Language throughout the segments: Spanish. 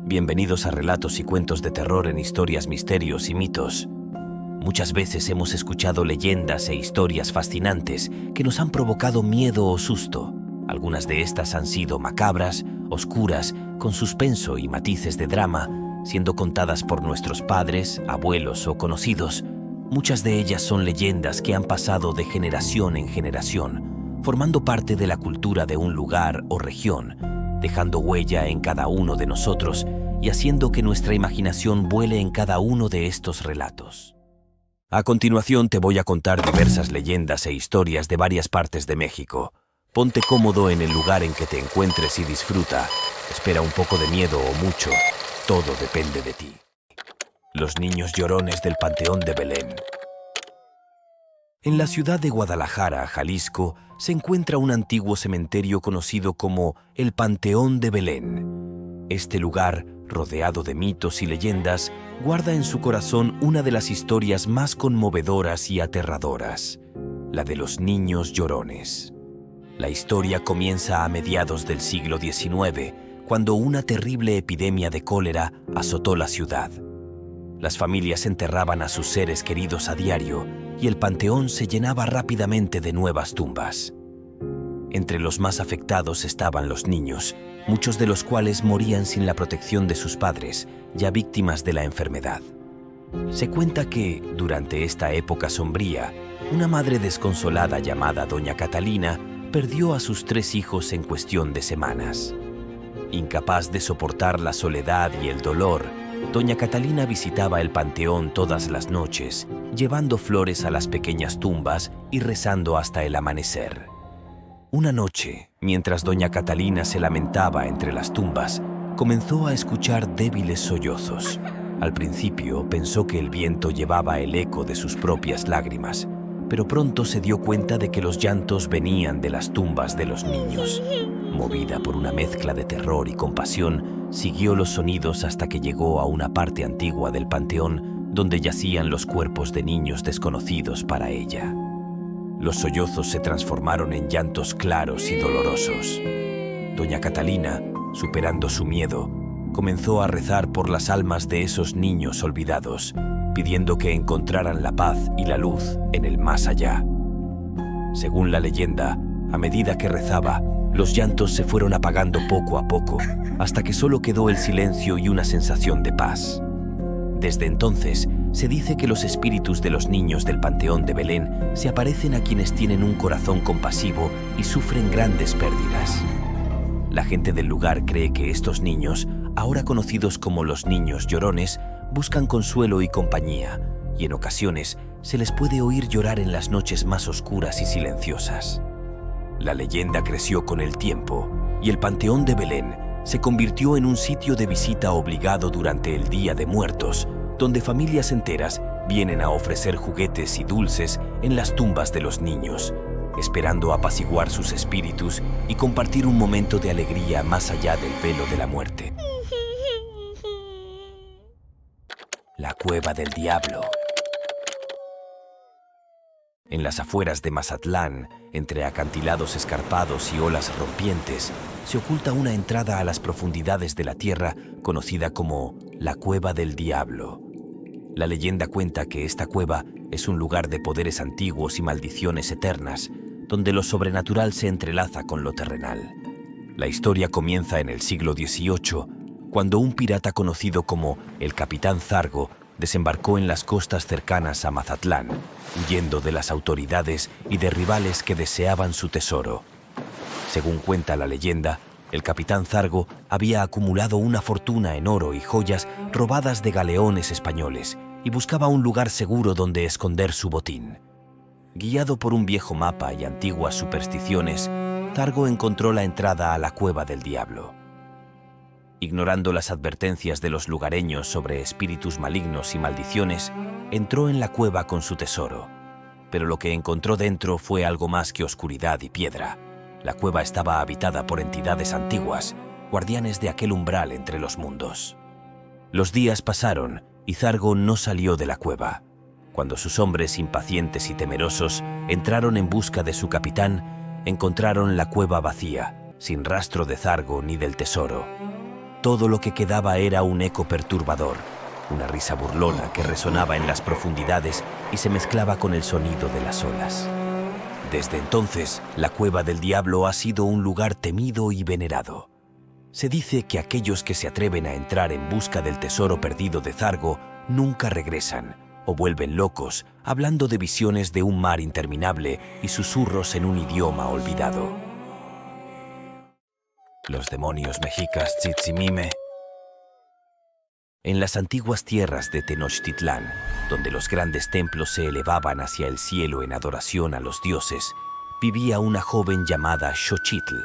Bienvenidos a Relatos y Cuentos de Terror en Historias, Misterios y Mitos. Muchas veces hemos escuchado leyendas e historias fascinantes que nos han provocado miedo o susto. Algunas de estas han sido macabras, oscuras, con suspenso y matices de drama, siendo contadas por nuestros padres, abuelos o conocidos. Muchas de ellas son leyendas que han pasado de generación en generación, formando parte de la cultura de un lugar o región, dejando huella en cada uno de nosotros y haciendo que nuestra imaginación vuele en cada uno de estos relatos. A continuación te voy a contar diversas leyendas e historias de varias partes de México. Ponte cómodo en el lugar en que te encuentres y disfruta. Espera un poco de miedo o mucho, todo depende de ti. Los niños llorones del Panteón de Belén. En la ciudad de Guadalajara, Jalisco, se encuentra un antiguo cementerio conocido como el Panteón de Belén. Este lugar, rodeado de mitos y leyendas, guarda en su corazón una de las historias más conmovedoras y aterradoras, la de los niños llorones. La historia comienza a mediados del siglo XIX, cuando una terrible epidemia de cólera azotó la ciudad. Las familias enterraban a sus seres queridos a diario y el panteón se llenaba rápidamente de nuevas tumbas. Entre los más afectados estaban los niños, muchos de los cuales morían sin la protección de sus padres, ya víctimas de la enfermedad. Se cuenta que, durante esta época sombría, una madre desconsolada llamada Doña Catalina perdió a sus 3 hijos en cuestión de semanas. Incapaz de soportar la soledad y el dolor, Doña Catalina visitaba el panteón todas las noches, llevando flores a las pequeñas tumbas y rezando hasta el amanecer. Una noche, mientras Doña Catalina se lamentaba entre las tumbas, comenzó a escuchar débiles sollozos. Al principio pensó que el viento llevaba el eco de sus propias lágrimas, pero pronto se dio cuenta de que los llantos venían de las tumbas de los niños. Movida por una mezcla de terror y compasión, siguió los sonidos hasta que llegó a una parte antigua del panteón donde yacían los cuerpos de niños desconocidos para ella. Los sollozos se transformaron en llantos claros y dolorosos. Doña Catalina, superando su miedo, comenzó a rezar por las almas de esos niños olvidados, pidiendo que encontraran la paz y la luz en el más allá. Según la leyenda, a medida que rezaba, los llantos se fueron apagando poco a poco, hasta que solo quedó el silencio y una sensación de paz. Desde entonces, se dice que los espíritus de los niños del Panteón de Belén se aparecen a quienes tienen un corazón compasivo y sufren grandes pérdidas. La gente del lugar cree que estos niños, ahora conocidos como los niños llorones, buscan consuelo y compañía, y en ocasiones se les puede oír llorar en las noches más oscuras y silenciosas. La leyenda creció con el tiempo, y el Panteón de Belén se convirtió en un sitio de visita obligado durante el Día de Muertos, donde familias enteras vienen a ofrecer juguetes y dulces en las tumbas de los niños, esperando apaciguar sus espíritus y compartir un momento de alegría más allá del velo de la muerte. La Cueva del Diablo. En las afueras de Mazatlán, entre acantilados escarpados y olas rompientes, se oculta una entrada a las profundidades de la tierra conocida como la Cueva del Diablo. La leyenda cuenta que esta cueva es un lugar de poderes antiguos y maldiciones eternas, donde lo sobrenatural se entrelaza con lo terrenal. La historia comienza en el siglo XVIII, cuando un pirata conocido como el Capitán Zargo desembarcó en las costas cercanas a Mazatlán, huyendo de las autoridades y de rivales que deseaban su tesoro. Según cuenta la leyenda, el Capitán Zargo había acumulado una fortuna en oro y joyas robadas de galeones españoles y buscaba un lugar seguro donde esconder su botín. Guiado por un viejo mapa y antiguas supersticiones, Zargo encontró la entrada a la Cueva del Diablo. Ignorando las advertencias de los lugareños sobre espíritus malignos y maldiciones, entró en la cueva con su tesoro. Pero lo que encontró dentro fue algo más que oscuridad y piedra. La cueva estaba habitada por entidades antiguas, guardianes de aquel umbral entre los mundos. Los días pasaron y Zargo no salió de la cueva. Cuando sus hombres, impacientes y temerosos, entraron en busca de su capitán, encontraron la cueva vacía, sin rastro de Zargo ni del tesoro. todo lo que quedaba era un eco perturbador, una risa burlona que resonaba en las profundidades y se mezclaba con el sonido de las olas. Desde entonces, la Cueva del Diablo ha sido un lugar temido y venerado. Se dice que aquellos que se atreven a entrar en busca del tesoro perdido de Zargo nunca regresan o vuelven locos, hablando de visiones de un mar interminable y susurros en un idioma olvidado. Los demonios mexicas Tzitzimime. En las antiguas tierras de Tenochtitlán, donde los grandes templos se elevaban hacia el cielo en adoración a los dioses, vivía una joven llamada Xochitl.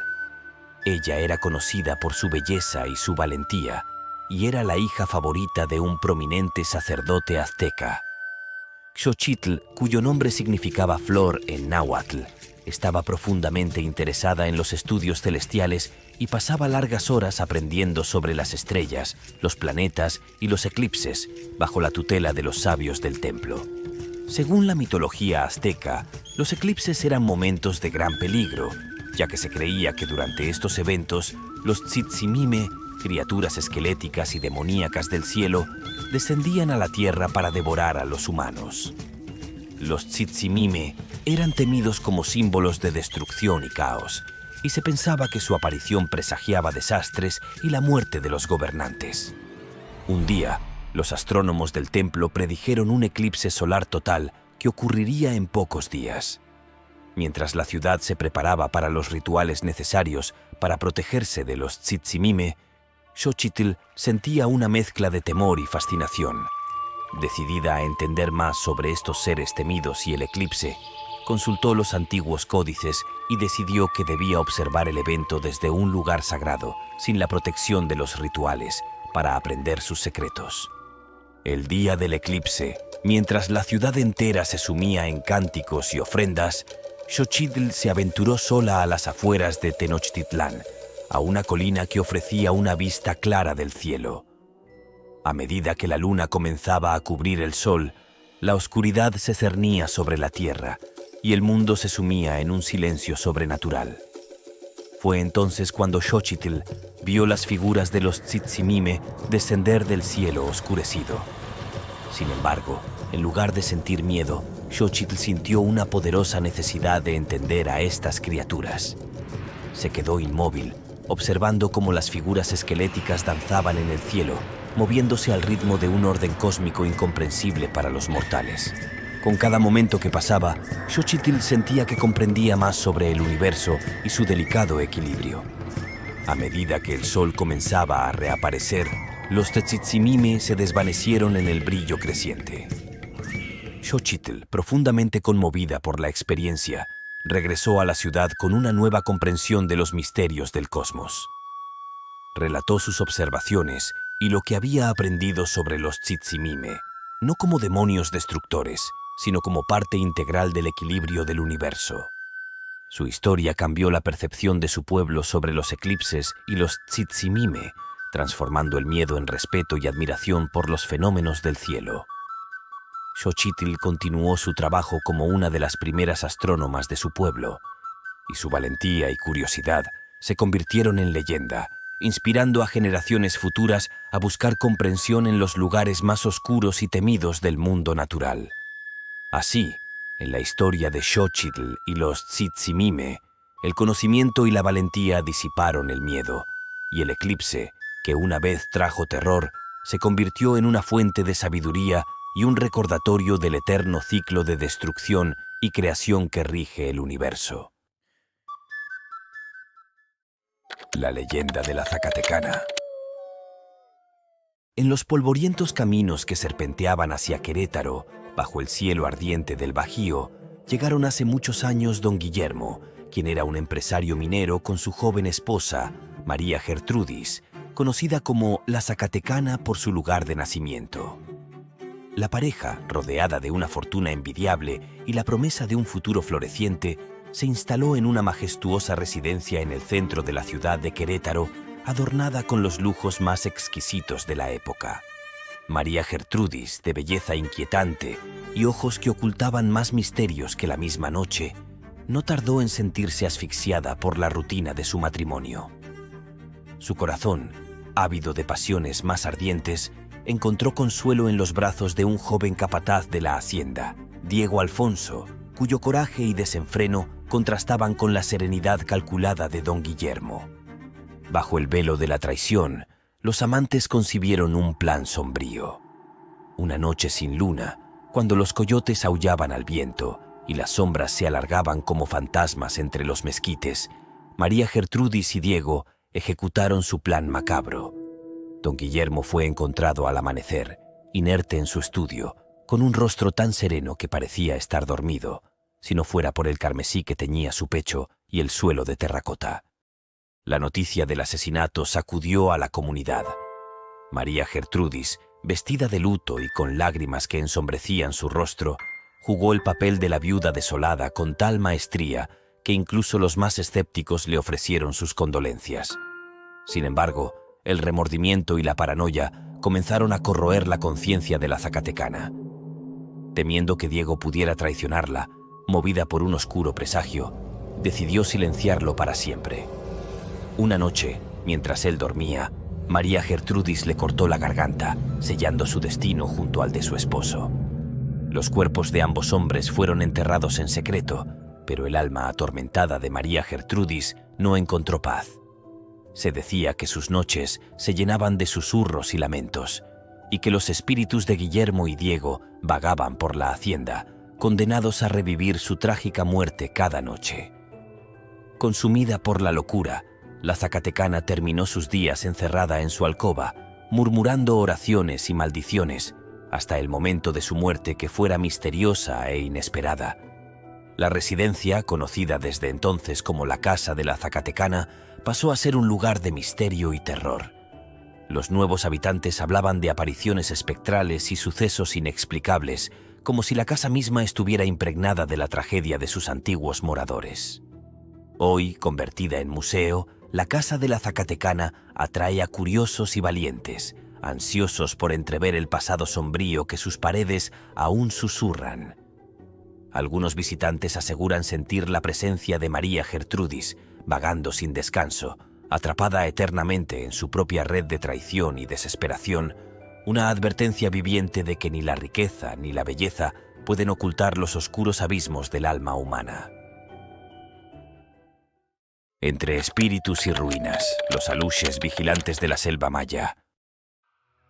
Ella era conocida por su belleza y su valentía, y era la hija favorita de un prominente sacerdote azteca. Xochitl, cuyo nombre significaba flor en náhuatl, estaba profundamente interesada en los estudios celestiales y pasaba largas horas aprendiendo sobre las estrellas, los planetas y los eclipses bajo la tutela de los sabios del templo. Según la mitología azteca, los eclipses eran momentos de gran peligro, ya que se creía que durante estos eventos los Tzitzimime, criaturas esqueléticas y demoníacas del cielo, descendían a la tierra para devorar a los humanos. Los Tzitzimime eran temidos como símbolos de destrucción y caos, y se pensaba que su aparición presagiaba desastres y la muerte de los gobernantes. Un día, los astrónomos del templo predijeron un eclipse solar total que ocurriría en pocos días. Mientras la ciudad se preparaba para los rituales necesarios para protegerse de los Tzitzimime, Xochitl sentía una mezcla de temor y fascinación. Decidida a entender más sobre estos seres temidos y el eclipse, consultó los antiguos códices y decidió que debía observar el evento desde un lugar sagrado, sin la protección de los rituales, para aprender sus secretos. El día del eclipse, mientras la ciudad entera se sumía en cánticos y ofrendas, Xochitl se aventuró sola a las afueras de Tenochtitlán, a una colina que ofrecía una vista clara del cielo. A medida que la luna comenzaba a cubrir el sol, la oscuridad se cernía sobre la tierra y el mundo se sumía en un silencio sobrenatural. Fue entonces cuando Xochitl vio las figuras de los Tzitzimime descender del cielo oscurecido. Sin embargo, en lugar de sentir miedo, Xochitl sintió una poderosa necesidad de entender a estas criaturas. Se quedó inmóvil, observando cómo las figuras esqueléticas danzaban en el cielo, moviéndose al ritmo de un orden cósmico incomprensible para los mortales. Con cada momento que pasaba, Xochitl sentía que comprendía más sobre el universo y su delicado equilibrio. A medida que el sol comenzaba a reaparecer, los Tzitzimime se desvanecieron en el brillo creciente. Xochitl, profundamente conmovida por la experiencia, regresó a la ciudad con una nueva comprensión de los misterios del cosmos. Relató sus observaciones y lo que había aprendido sobre los Tzitzimime, no como demonios destructores, sino como parte integral del equilibrio del universo. Su historia cambió la percepción de su pueblo sobre los eclipses y los Tzitzimime, transformando el miedo en respeto y admiración por los fenómenos del cielo. Xochitl continuó su trabajo como una de las primeras astrónomas de su pueblo, y su valentía y curiosidad se convirtieron en leyenda, inspirando a generaciones futuras a buscar comprensión en los lugares más oscuros y temidos del mundo natural. Así, en la historia de Xochitl y los Tzitzimime, el conocimiento y la valentía disiparon el miedo, y el eclipse, que una vez trajo terror, se convirtió en una fuente de sabiduría y un recordatorio del eterno ciclo de destrucción y creación que rige el universo. La leyenda de la Zacatecana. En los polvorientos caminos que serpenteaban hacia Querétaro, bajo el cielo ardiente del Bajío, llegaron hace muchos años don Guillermo, quien era un empresario minero con su joven esposa, María Gertrudis, conocida como la Zacatecana por su lugar de nacimiento. La pareja, rodeada de una fortuna envidiable y la promesa de un futuro floreciente, se instaló en una majestuosa residencia en el centro de la ciudad de Querétaro, adornada con los lujos más exquisitos de la época. María Gertrudis, de belleza inquietante y ojos que ocultaban más misterios que la misma noche, no tardó en sentirse asfixiada por la rutina de su matrimonio. Su corazón, ávido de pasiones más ardientes, encontró consuelo en los brazos de un joven capataz de la hacienda, Diego Alfonso, cuyo coraje y desenfreno contrastaban con la serenidad calculada de don Guillermo. Bajo el velo de la traición, los amantes concibieron un plan sombrío. Una noche sin luna, cuando los coyotes aullaban al viento y las sombras se alargaban como fantasmas entre los mezquites, María Gertrudis y Diego ejecutaron su plan macabro. Don Guillermo fue encontrado al amanecer, inerte en su estudio, con un rostro tan sereno que parecía estar dormido, si no fuera por el carmesí que teñía su pecho y el suelo de terracota. La noticia del asesinato sacudió a la comunidad. María Gertrudis, vestida de luto y con lágrimas que ensombrecían su rostro, jugó el papel de la viuda desolada con tal maestría que incluso los más escépticos le ofrecieron sus condolencias. Sin embargo, el remordimiento y la paranoia comenzaron a corroer la conciencia de la zacatecana. Temiendo que Diego pudiera traicionarla, movida por un oscuro presagio, decidió silenciarlo para siempre. Una noche, mientras él dormía, María Gertrudis le cortó la garganta, sellando su destino junto al de su esposo. Los cuerpos de ambos hombres fueron enterrados en secreto, pero el alma atormentada de María Gertrudis no encontró paz. Se decía que sus noches se llenaban de susurros y lamentos, y que los espíritus de Guillermo y Diego vagaban por la hacienda, condenados a revivir su trágica muerte cada noche. Consumida por la locura, la zacatecana terminó sus días encerrada en su alcoba, murmurando oraciones y maldiciones, hasta el momento de su muerte que fuera misteriosa e inesperada. La residencia, conocida desde entonces como la Casa de la Zacatecana, pasó a ser un lugar de misterio y terror. Los nuevos habitantes hablaban de apariciones espectrales y sucesos inexplicables, como si la casa misma estuviera impregnada de la tragedia de sus antiguos moradores. Hoy, convertida en museo, la Casa de la Zacatecana atrae a curiosos y valientes, ansiosos por entrever el pasado sombrío que sus paredes aún susurran. Algunos visitantes aseguran sentir la presencia de María Gertrudis, vagando sin descanso, atrapada eternamente en su propia red de traición y desesperación, una advertencia viviente de que ni la riqueza ni la belleza pueden ocultar los oscuros abismos del alma humana. Entre espíritus y ruinas, los aluxes vigilantes de la selva maya.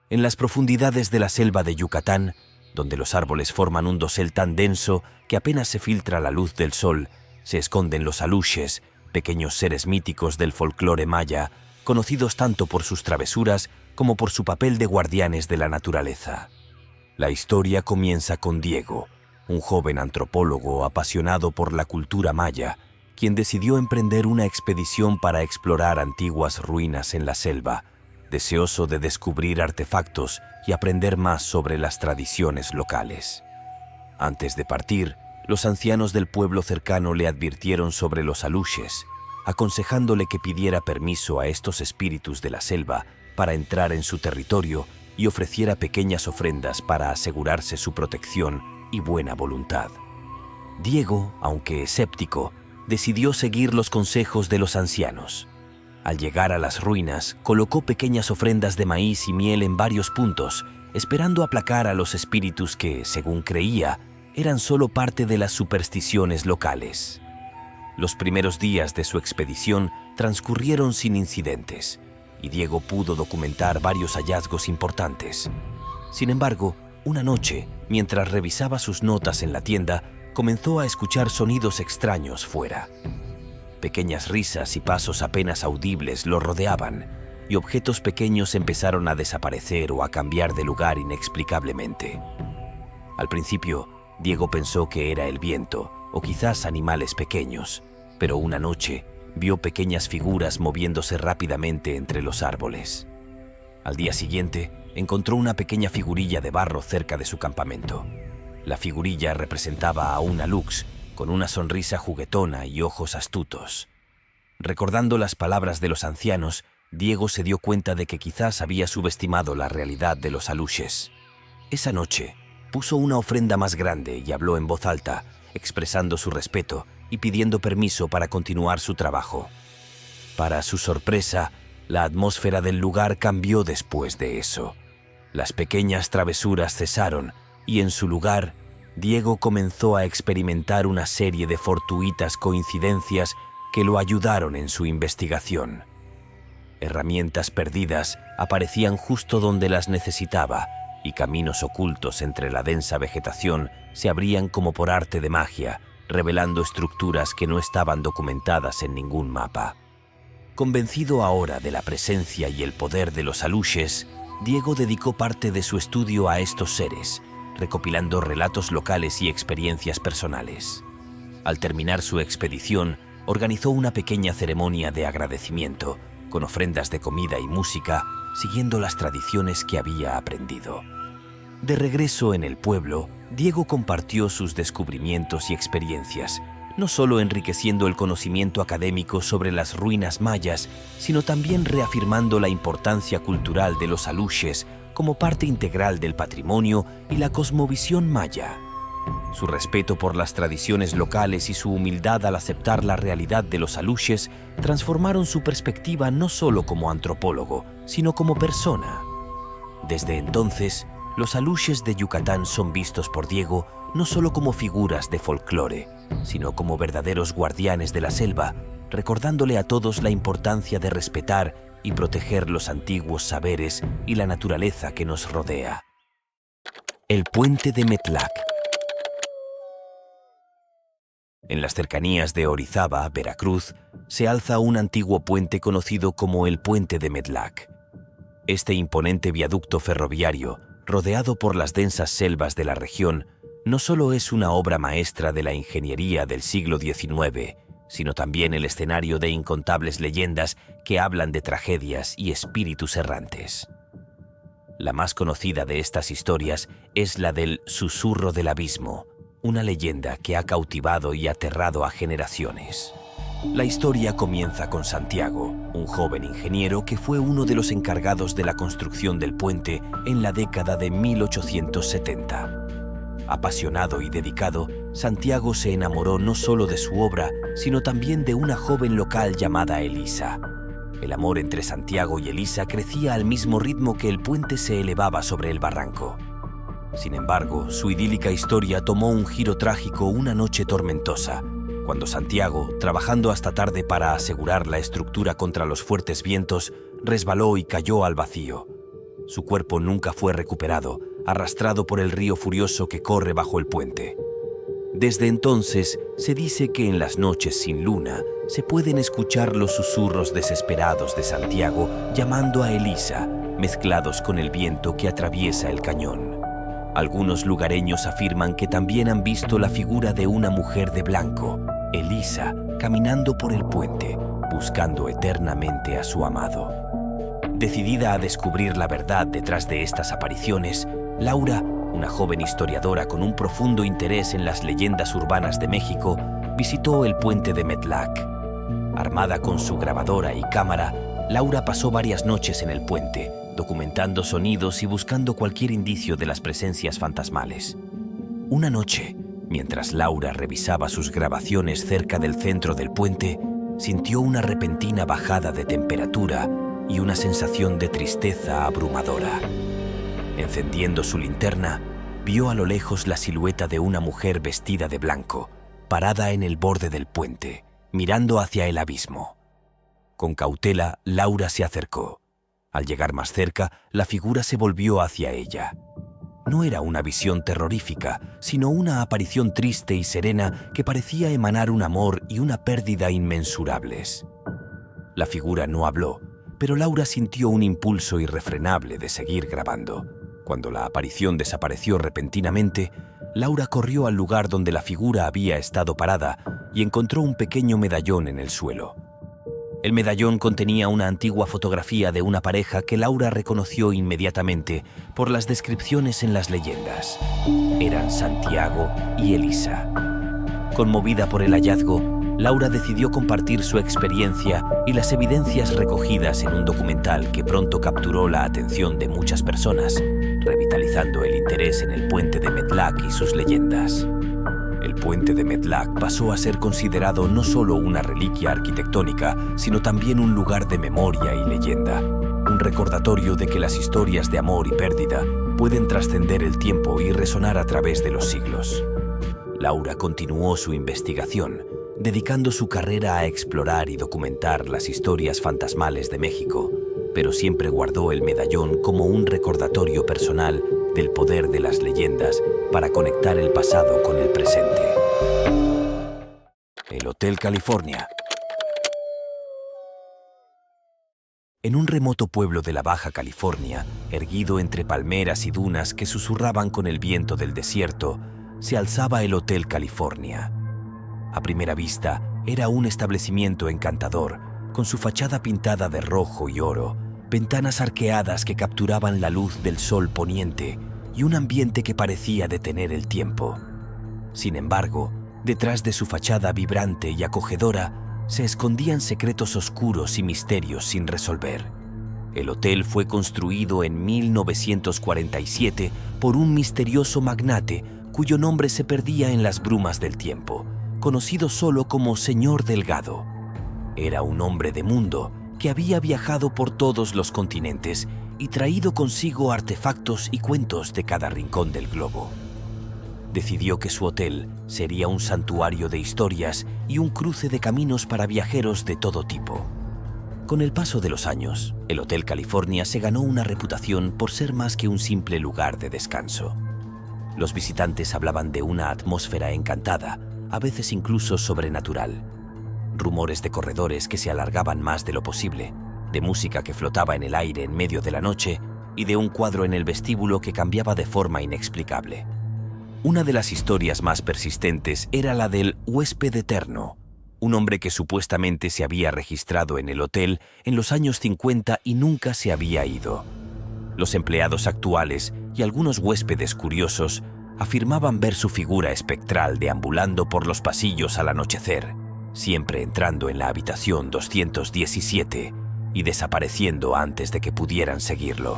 En las profundidades de la selva de Yucatán, donde los árboles forman un dosel tan denso que apenas se filtra la luz del sol, se esconden los aluxes, pequeños seres míticos del folclore maya, conocidos tanto por sus travesuras como por su papel de guardianes de la naturaleza. La historia comienza con Diego, un joven antropólogo apasionado por la cultura maya, quien decidió emprender una expedición para explorar antiguas ruinas en la selva, deseoso de descubrir artefactos y aprender más sobre las tradiciones locales. Antes de partir, los ancianos del pueblo cercano le advirtieron sobre los aluxes, aconsejándole que pidiera permiso a estos espíritus de la selva para entrar en su territorio y ofreciera pequeñas ofrendas para asegurarse su protección y buena voluntad. Diego, aunque escéptico, decidió seguir los consejos de los ancianos. Al llegar a las ruinas, colocó pequeñas ofrendas de maíz y miel en varios puntos, esperando aplacar a los espíritus que, según creía, eran solo parte de las supersticiones locales. Los primeros días de su expedición transcurrieron sin incidentes, y Diego pudo documentar varios hallazgos importantes. Sin embargo, una noche, mientras revisaba sus notas en la tienda, comenzó a escuchar sonidos extraños fuera. Pequeñas risas y pasos apenas audibles lo rodeaban, y objetos pequeños empezaron a desaparecer o a cambiar de lugar inexplicablemente. Al principio, Diego pensó que era el viento o quizás animales pequeños, pero una noche vio pequeñas figuras moviéndose rápidamente entre los árboles. Al día siguiente, encontró una pequeña figurilla de barro cerca de su campamento. La figurilla representaba a un alux, con una sonrisa juguetona y ojos astutos. Recordando las palabras de los ancianos, Diego se dio cuenta de que quizás había subestimado la realidad de los aluxes. Esa noche, puso una ofrenda más grande y habló en voz alta, expresando su respeto y pidiendo permiso para continuar su trabajo. Para su sorpresa, La atmósfera del lugar cambió después de eso. Las pequeñas travesuras cesaron y en su lugar, Diego comenzó a experimentar una serie de fortuitas coincidencias que lo ayudaron en su investigación. Herramientas perdidas aparecían justo donde las necesitaba y caminos ocultos entre la densa vegetación se abrían como por arte de magia, revelando estructuras que no estaban documentadas en ningún mapa. Convencido ahora de la presencia y el poder de los aluches, Diego dedicó parte de su estudio a estos seres, recopilando relatos locales y experiencias personales. Al terminar su expedición, organizó una pequeña ceremonia de agradecimiento, con ofrendas de comida y música, siguiendo las tradiciones que había aprendido. De regreso en el pueblo, Diego compartió sus descubrimientos y experiencias, no solo enriqueciendo el conocimiento académico sobre las ruinas mayas, sino también reafirmando la importancia cultural de los aluches como parte integral del patrimonio y la cosmovisión maya. Su respeto por las tradiciones locales y su humildad al aceptar la realidad de los aluches transformaron su perspectiva no solo como antropólogo, sino como persona. Desde entonces, los aluches de Yucatán son vistos por Diego no solo como figuras de folclore, sino como verdaderos guardianes de la selva, recordándole a todos la importancia de respetar y proteger los antiguos saberes y la naturaleza que nos rodea. El puente de Metlac. En las cercanías de Orizaba, Veracruz, se alza un antiguo puente conocido como el Puente de Metlac. Este imponente viaducto ferroviario, rodeado por las densas selvas de la región, no solo es una obra maestra de la ingeniería del siglo XIX, sino también el escenario de incontables leyendas que hablan de tragedias y espíritus errantes. La más conocida de estas historias es la del Susurro del Abismo, una leyenda que ha cautivado y aterrado a generaciones. La historia comienza con Santiago, un joven ingeniero que fue uno de los encargados de la construcción del puente en la década de 1870. Apasionado y dedicado, Santiago se enamoró no solo de su obra, sino también de una joven local llamada Elisa. El amor entre Santiago y Elisa crecía al mismo ritmo que el puente se elevaba sobre el barranco. Sin embargo, su idílica historia tomó un giro trágico una noche tormentosa, cuando Santiago, trabajando hasta tarde para asegurar la estructura contra los fuertes vientos, resbaló y cayó al vacío. Su cuerpo nunca fue recuperado, arrastrado por el río furioso que corre bajo el puente. Desde entonces, se dice que en las noches sin luna se pueden escuchar los susurros desesperados de Santiago llamando a Elisa, mezclados con el viento que atraviesa el cañón. Algunos lugareños afirman que también han visto la figura de una mujer de blanco, Elisa, caminando por el puente, buscando eternamente a su amado. Decidida a descubrir la verdad detrás de estas apariciones, Laura, una joven historiadora con un profundo interés en las leyendas urbanas de México, visitó el puente de Metlac. Armada con su grabadora y cámara, Laura pasó varias noches en el puente, documentando sonidos y buscando cualquier indicio de las presencias fantasmales. Una noche, mientras Laura revisaba sus grabaciones cerca del centro del puente, sintió una repentina bajada de temperatura y una sensación de tristeza abrumadora. Encendiendo su linterna, vio a lo lejos la silueta de una mujer vestida de blanco, parada en el borde del puente, mirando hacia el abismo. Con cautela, Laura se acercó. Al llegar más cerca, la figura se volvió hacia ella. No era una visión terrorífica, sino una aparición triste y serena que parecía emanar un amor y una pérdida inmensurables. La figura no habló, pero Laura sintió un impulso irrefrenable de seguir grabando. Cuando la aparición desapareció repentinamente, Laura corrió al lugar donde la figura había estado parada y encontró un pequeño medallón en el suelo. El medallón contenía una antigua fotografía de una pareja que Laura reconoció inmediatamente por las descripciones en las leyendas. Eran Santiago y Elisa. Conmovida por el hallazgo, Laura decidió compartir su experiencia y las evidencias recogidas en un documental que pronto capturó la atención de muchas personas, revitalizando el interés en el puente de Metlac y sus leyendas. El puente de Metlac pasó a ser considerado no solo una reliquia arquitectónica, sino también un lugar de memoria y leyenda, un recordatorio de que las historias de amor y pérdida pueden trascender el tiempo y resonar a través de los siglos. Laura continuó su investigación, dedicando su carrera a explorar y documentar las historias fantasmales de México, pero siempre guardó el medallón como un recordatorio personal del poder de las leyendas para conectar el pasado con el presente. El Hotel California. En un remoto pueblo de la Baja California, erguido entre palmeras y dunas que susurraban con el viento del desierto, se alzaba el Hotel California. A primera vista, era un establecimiento encantador, con su fachada pintada de rojo y oro, ventanas arqueadas que capturaban la luz del sol poniente y un ambiente que parecía detener el tiempo. Sin embargo, detrás de su fachada vibrante y acogedora, se escondían secretos oscuros y misterios sin resolver. El hotel fue construido en 1947 por un misterioso magnate cuyo nombre se perdía en las brumas del tiempo, conocido solo como Señor Delgado. Era un hombre de mundo que había viajado por todos los continentes y traído consigo artefactos y cuentos de cada rincón del globo. Decidió que su hotel sería un santuario de historias y un cruce de caminos para viajeros de todo tipo. Con el paso de los años, el Hotel California se ganó una reputación por ser más que un simple lugar de descanso. Los visitantes hablaban de una atmósfera encantada, a veces incluso sobrenatural. Rumores de corredores que se alargaban más de lo posible, de música que flotaba en el aire en medio de la noche y de un cuadro en el vestíbulo que cambiaba de forma inexplicable. Una de las historias más persistentes era la del huésped eterno, un hombre que supuestamente se había registrado en el hotel en los años 50 y nunca se había ido. Los empleados actuales y algunos huéspedes curiosos afirmaban ver su figura espectral deambulando por los pasillos al anochecer, siempre entrando en la habitación 217 y desapareciendo antes de que pudieran seguirlo.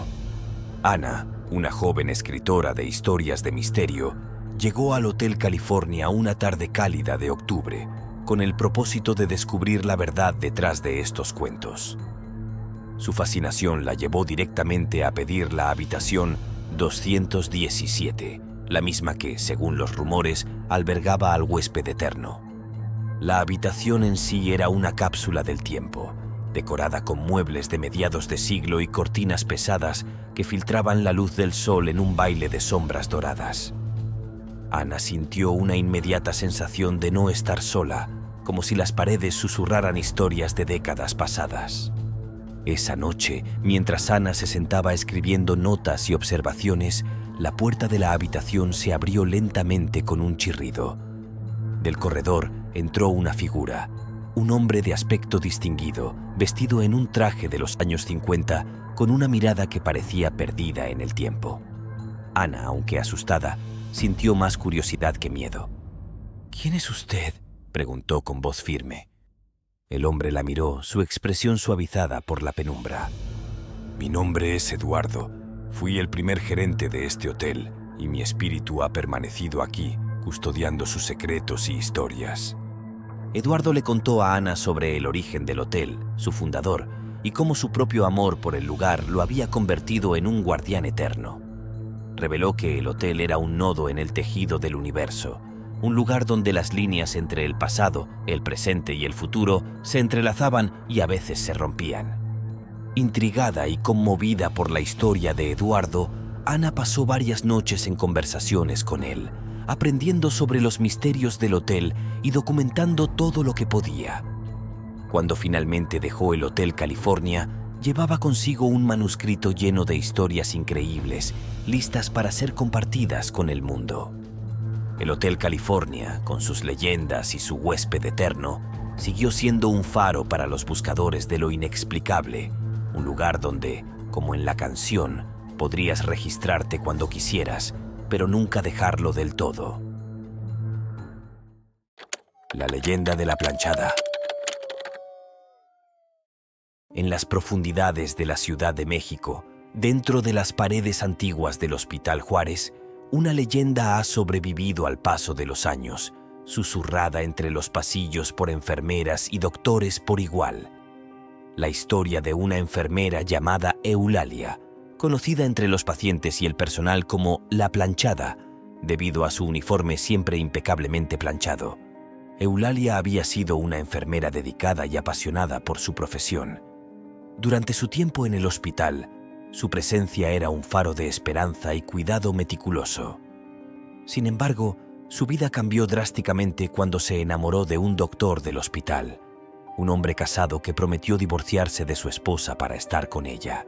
Ana, una joven escritora de historias de misterio, llegó al Hotel California una tarde cálida de octubre, con el propósito de descubrir la verdad detrás de estos cuentos. Su fascinación la llevó directamente a pedir la habitación 217, la misma que, según los rumores, albergaba al huésped eterno. La habitación en sí era una cápsula del tiempo, decorada con muebles de mediados de siglo y cortinas pesadas que filtraban la luz del sol en un baile de sombras doradas. Ana sintió una inmediata sensación de no estar sola, como si las paredes susurraran historias de décadas pasadas. Esa noche, mientras Ana se sentaba escribiendo notas y observaciones, la puerta de la habitación se abrió lentamente con un chirrido. Del corredor entró una figura, un hombre de aspecto distinguido, vestido en un traje de los años 50, con una mirada que parecía perdida en el tiempo. Ana, aunque asustada, sintió más curiosidad que miedo. «¿Quién es usted?», preguntó con voz firme. El hombre la miró, su expresión suavizada por la penumbra. «Mi nombre es Eduardo. Fui el primer gerente de este hotel y mi espíritu ha permanecido aquí, custodiando sus secretos y historias». Eduardo le contó a Ana sobre el origen del hotel, su fundador, y cómo su propio amor por el lugar lo había convertido en un guardián eterno. Reveló que el hotel era un nodo en el tejido del universo, un lugar donde las líneas entre el pasado, el presente y el futuro se entrelazaban y a veces se rompían. Intrigada y conmovida por la historia de Eduardo, Ana pasó varias noches en conversaciones con él, aprendiendo sobre los misterios del hotel y documentando todo lo que podía. Cuando finalmente dejó el Hotel California, llevaba consigo un manuscrito lleno de historias increíbles, listas para ser compartidas con el mundo. El Hotel California, con sus leyendas y su huésped eterno, siguió siendo un faro para los buscadores de lo inexplicable, un lugar donde, como en la canción, podrías registrarte cuando quisieras, pero nunca dejarlo del todo. La leyenda de la planchada. En las profundidades de la Ciudad de México, dentro de las paredes antiguas del Hospital Juárez, una leyenda ha sobrevivido al paso de los años, susurrada entre los pasillos por enfermeras y doctores por igual. La historia de una enfermera llamada Eulalia, conocida entre los pacientes y el personal como la planchada, debido a su uniforme siempre impecablemente planchado. Eulalia había sido una enfermera dedicada y apasionada por su profesión. Durante su tiempo en el hospital, su presencia era un faro de esperanza y cuidado meticuloso. Sin embargo, su vida cambió drásticamente cuando se enamoró de un doctor del hospital, un hombre casado que prometió divorciarse de su esposa para estar con ella.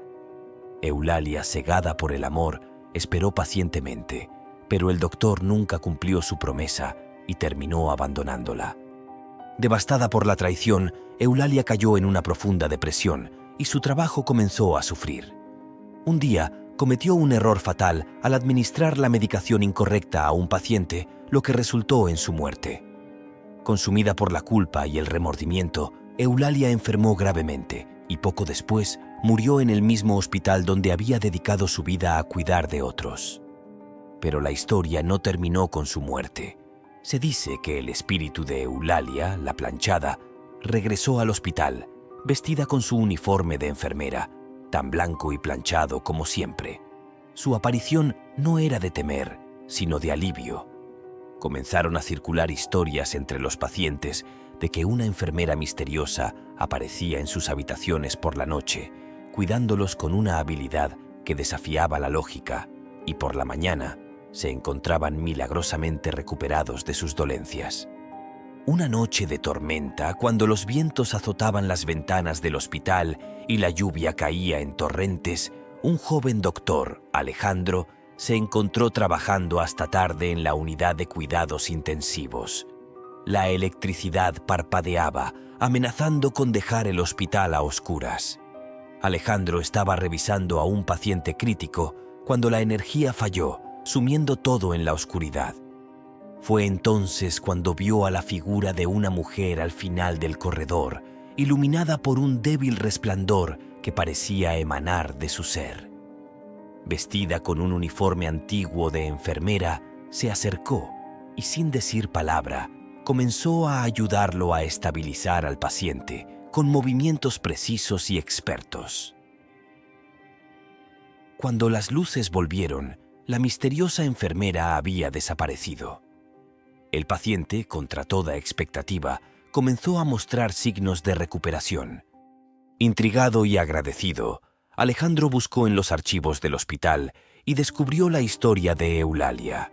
Eulalia, cegada por el amor, esperó pacientemente, pero el doctor nunca cumplió su promesa y terminó abandonándola. Devastada por la traición, Eulalia cayó en una profunda depresión y su trabajo comenzó a sufrir. Un día, cometió un error fatal al administrar la medicación incorrecta a un paciente, lo que resultó en su muerte. Consumida por la culpa y el remordimiento, Eulalia enfermó gravemente y poco después murió en el mismo hospital donde había dedicado su vida a cuidar de otros. Pero la historia no terminó con su muerte. Se dice que el espíritu de Eulalia, la planchada, regresó al hospital, vestida con su uniforme de enfermera, tan blanco y planchado como siempre. Su aparición no era de temer, sino de alivio. Comenzaron a circular historias entre los pacientes de que una enfermera misteriosa aparecía en sus habitaciones por la noche, cuidándolos con una habilidad que desafiaba la lógica, y por la mañana se encontraban milagrosamente recuperados de sus dolencias. Una noche de tormenta, cuando los vientos azotaban las ventanas del hospital y la lluvia caía en torrentes, un joven doctor, Alejandro, se encontró trabajando hasta tarde en la unidad de cuidados intensivos. La electricidad parpadeaba, amenazando con dejar el hospital a oscuras. Alejandro estaba revisando a un paciente crítico cuando la energía falló, sumiendo todo en la oscuridad. Fue entonces cuando vio a la figura de una mujer al final del corredor, iluminada por un débil resplandor que parecía emanar de su ser. Vestida con un uniforme antiguo de enfermera, se acercó y, sin decir palabra, comenzó a ayudarlo a estabilizar al paciente con movimientos precisos y expertos. Cuando las luces volvieron, la misteriosa enfermera había desaparecido. El paciente, contra toda expectativa, comenzó a mostrar signos de recuperación. Intrigado y agradecido, Alejandro buscó en los archivos del hospital y descubrió la historia de Eulalia.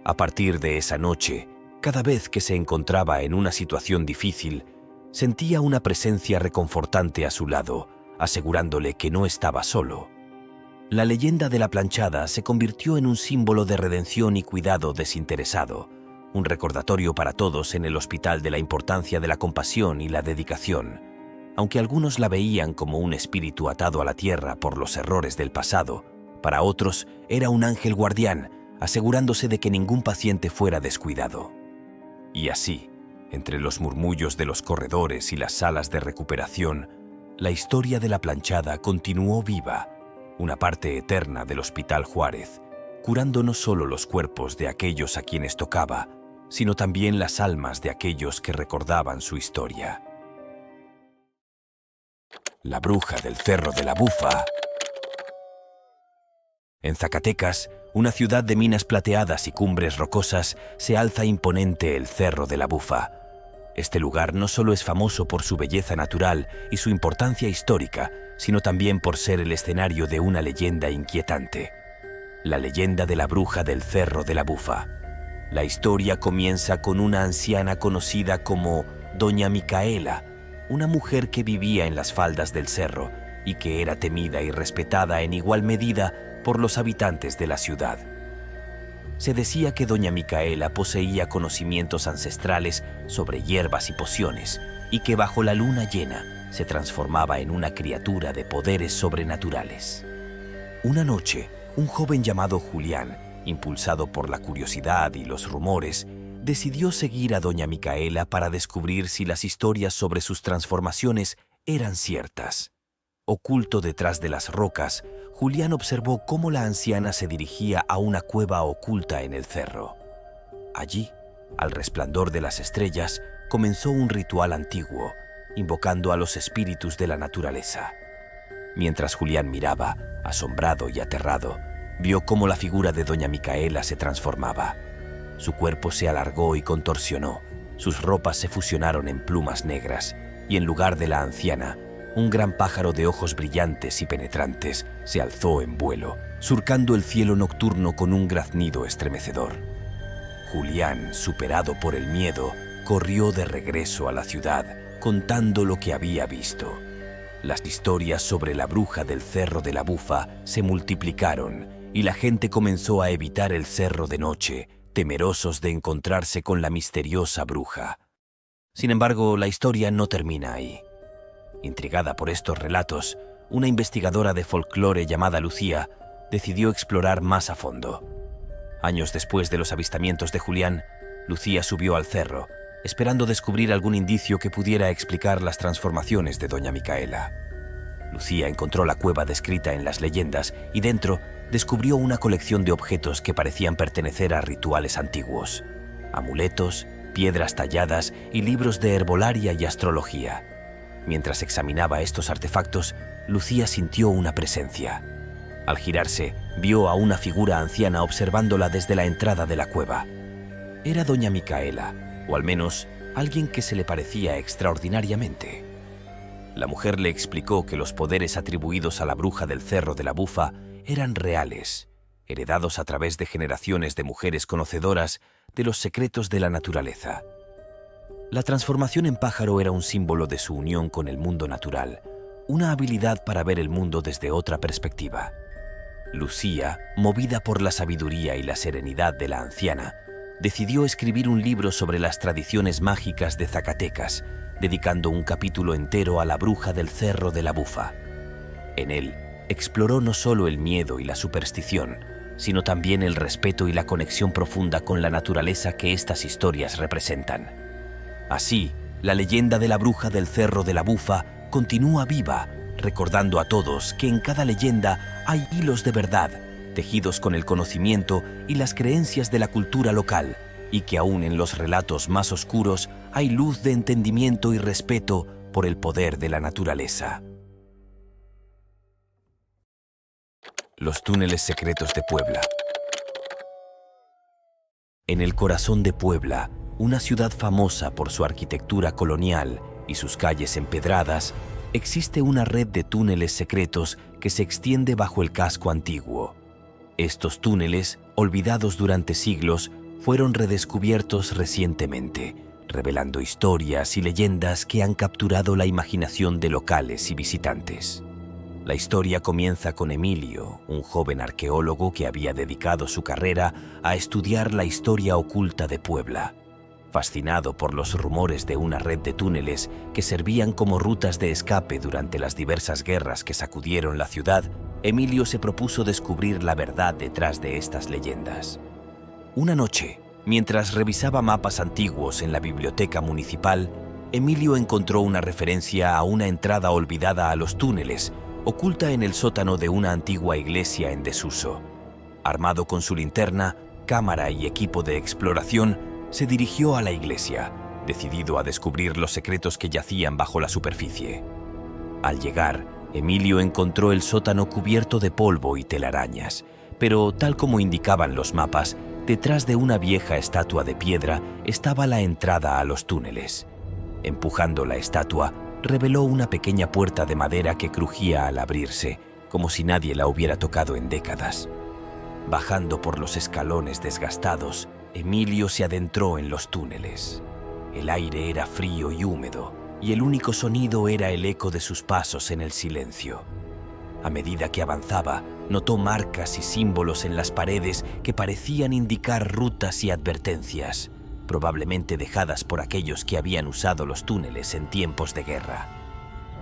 A partir de esa noche, cada vez que se encontraba en una situación difícil, sentía una presencia reconfortante a su lado, asegurándole que no estaba solo. La leyenda de la planchada se convirtió en un símbolo de redención y cuidado desinteresado, un recordatorio para todos en el hospital de la importancia de la compasión y la dedicación. Aunque algunos la veían como un espíritu atado a la tierra por los errores del pasado, para otros era un ángel guardián, asegurándose de que ningún paciente fuera descuidado. Y así, entre los murmullos de los corredores y las salas de recuperación, la historia de la planchada continuó viva, una parte eterna del Hospital Juárez, curando no solo los cuerpos de aquellos a quienes tocaba, sino también las almas de aquellos que recordaban su historia. La bruja del Cerro de la Bufa. En Zacatecas, una ciudad de minas plateadas y cumbres rocosas, se alza imponente el Cerro de la Bufa. Este lugar no solo es famoso por su belleza natural y su importancia histórica, sino también por ser el escenario de una leyenda inquietante. La leyenda de la bruja del Cerro de la Bufa. La historia comienza con una anciana conocida como Doña Micaela, una mujer que vivía en las faldas del cerro y que era temida y respetada en igual medida por los habitantes de la ciudad. Se decía que Doña Micaela poseía conocimientos ancestrales sobre hierbas y pociones y que bajo la luna llena se transformaba en una criatura de poderes sobrenaturales. Una noche, un joven llamado Julián, impulsado por la curiosidad y los rumores, decidió seguir a Doña Micaela para descubrir si las historias sobre sus transformaciones eran ciertas. Oculto detrás de las rocas, Julián observó cómo la anciana se dirigía a una cueva oculta en el cerro. Allí, al resplandor de las estrellas, comenzó un ritual antiguo, invocando a los espíritus de la naturaleza. Mientras Julián miraba, asombrado y aterrado, vio cómo la figura de doña Micaela se transformaba. Su cuerpo se alargó y contorsionó, sus ropas se fusionaron en plumas negras, y en lugar de la anciana, un gran pájaro de ojos brillantes y penetrantes se alzó en vuelo, surcando el cielo nocturno con un graznido estremecedor. Julián, superado por el miedo, corrió de regreso a la ciudad, contando lo que había visto. Las historias sobre la bruja del Cerro de la Bufa se multiplicaron y la gente comenzó a evitar el cerro de noche, temerosos de encontrarse con la misteriosa bruja. Sin embargo, la historia no termina ahí. Intrigada por estos relatos, una investigadora de folclore llamada Lucía decidió explorar más a fondo. Años después de los avistamientos de Julián, Lucía subió al cerro, esperando descubrir algún indicio que pudiera explicar las transformaciones de doña Micaela. Lucía encontró la cueva descrita en las leyendas y dentro descubrió una colección de objetos que parecían pertenecer a rituales antiguos: amuletos, piedras talladas y libros de herbolaria y astrología. Mientras examinaba estos artefactos, Lucía sintió una presencia. Al girarse, vio a una figura anciana observándola desde la entrada de la cueva. Era doña Micaela, o al menos alguien que se le parecía extraordinariamente. La mujer le explicó que los poderes atribuidos a la bruja del Cerro de la Bufa eran reales, heredados a través de generaciones de mujeres conocedoras de los secretos de la naturaleza. La transformación en pájaro era un símbolo de su unión con el mundo natural, una habilidad para ver el mundo desde otra perspectiva. Lucía, movida por la sabiduría y la serenidad de la anciana, decidió escribir un libro sobre las tradiciones mágicas de Zacatecas, dedicando un capítulo entero a la bruja del Cerro de la Bufa. En él, exploró no solo el miedo y la superstición, sino también el respeto y la conexión profunda con la naturaleza que estas historias representan. Así, la leyenda de la bruja del Cerro de la Bufa continúa viva, recordando a todos que en cada leyenda hay hilos de verdad, tejidos con el conocimiento y las creencias de la cultura local, y que aún en los relatos más oscuros hay luz de entendimiento y respeto por el poder de la naturaleza. Los túneles secretos de Puebla. En el corazón de Puebla, una ciudad famosa por su arquitectura colonial y sus calles empedradas, existe una red de túneles secretos que se extiende bajo el casco antiguo. Estos túneles, olvidados durante siglos, fueron redescubiertos recientemente, revelando historias y leyendas que han capturado la imaginación de locales y visitantes. La historia comienza con Emilio, un joven arqueólogo que había dedicado su carrera a estudiar la historia oculta de Puebla. Fascinado por los rumores de una red de túneles que servían como rutas de escape durante las diversas guerras que sacudieron la ciudad, Emilio se propuso descubrir la verdad detrás de estas leyendas. Una noche, mientras revisaba mapas antiguos en la biblioteca municipal, Emilio encontró una referencia a una entrada olvidada a los túneles, oculta en el sótano de una antigua iglesia en desuso. Armado con su linterna, cámara y equipo de exploración, se dirigió a la iglesia, decidido a descubrir los secretos que yacían bajo la superficie. Al llegar, Emilio encontró el sótano cubierto de polvo y telarañas, pero tal como indicaban los mapas, detrás de una vieja estatua de piedra estaba la entrada a los túneles. Empujando la estatua, reveló una pequeña puerta de madera que crujía al abrirse, como si nadie la hubiera tocado en décadas. Bajando por los escalones desgastados, Emilio se adentró en los túneles. El aire era frío y húmedo, y el único sonido era el eco de sus pasos en el silencio. A medida que avanzaba, notó marcas y símbolos en las paredes que parecían indicar rutas y advertencias, probablemente dejadas por aquellos que habían usado los túneles en tiempos de guerra.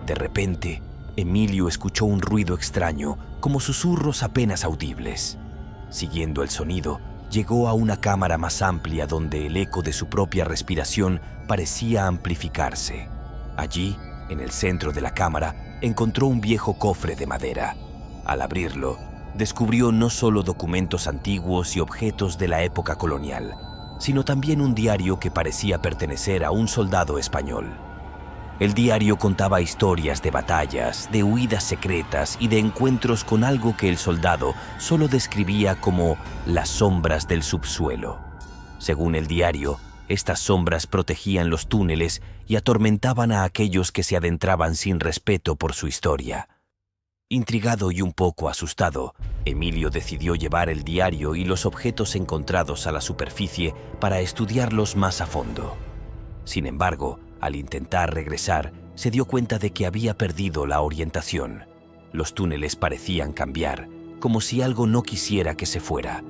De repente, Emilio escuchó un ruido extraño, como susurros apenas audibles. Siguiendo el sonido, llegó a una cámara más amplia donde el eco de su propia respiración parecía amplificarse. Allí, en el centro de la cámara, encontró un viejo cofre de madera. Al abrirlo, descubrió no solo documentos antiguos y objetos de la época colonial, sino también un diario que parecía pertenecer a un soldado español. El diario contaba historias de batallas, de huidas secretas y de encuentros con algo que el soldado solo describía como las sombras del subsuelo. Según el diario, estas sombras protegían los túneles y atormentaban a aquellos que se adentraban sin respeto por su historia. Intrigado y un poco asustado, Emilio decidió llevar el diario y los objetos encontrados a la superficie para estudiarlos más a fondo. Sin embargo, al intentar regresar, se dio cuenta de que había perdido la orientación. Los túneles parecían cambiar, como si algo no quisiera que se fuera.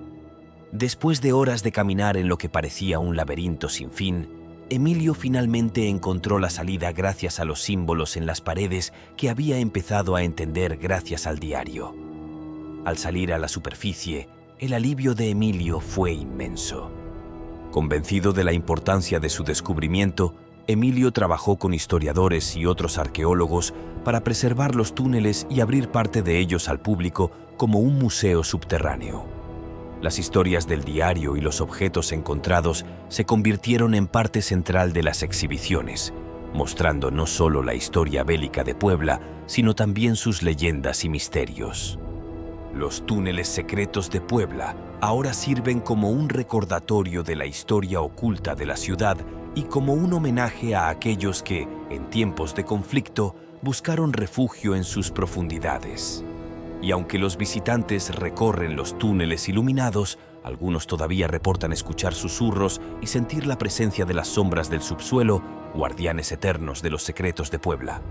Después de horas de caminar en lo que parecía un laberinto sin fin, Emilio finalmente encontró la salida gracias a los símbolos en las paredes que había empezado a entender gracias al diario. Al salir a la superficie, el alivio de Emilio fue inmenso. Convencido de la importancia de su descubrimiento, Emilio trabajó con historiadores y otros arqueólogos para preservar los túneles y abrir parte de ellos al público como un museo subterráneo. Las historias del diario y los objetos encontrados se convirtieron en parte central de las exhibiciones, mostrando no solo la historia bélica de Puebla, sino también sus leyendas y misterios. Los túneles secretos de Puebla ahora sirven como un recordatorio de la historia oculta de la ciudad y como un homenaje a aquellos que, en tiempos de conflicto, buscaron refugio en sus profundidades. Y aunque los visitantes recorren los túneles iluminados, algunos todavía reportan escuchar susurros y sentir la presencia de las sombras del subsuelo, guardianes eternos de los secretos de Puebla.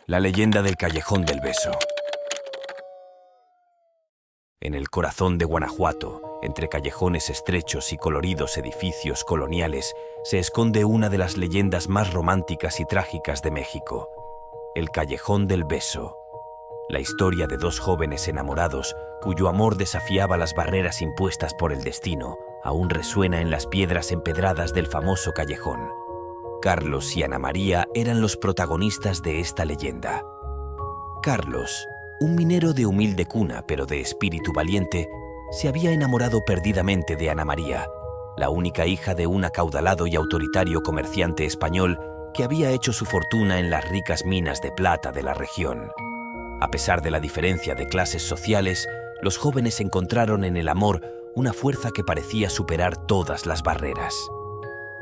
La leyenda del Callejón del Beso. En el corazón de Guanajuato, entre callejones estrechos y coloridos edificios coloniales, se esconde una de las leyendas más románticas y trágicas de México: el Callejón del Beso. La historia de dos jóvenes enamorados cuyo amor desafiaba las barreras impuestas por el destino aún resuena en las piedras empedradas del famoso callejón. Carlos y Ana María eran los protagonistas de esta leyenda. Carlos, un minero de humilde cuna pero de espíritu valiente, se había enamorado perdidamente de Ana María, la única hija de un acaudalado y autoritario comerciante español que había hecho su fortuna en las ricas minas de plata de la región. A pesar de la diferencia de clases sociales, los jóvenes encontraron en el amor una fuerza que parecía superar todas las barreras.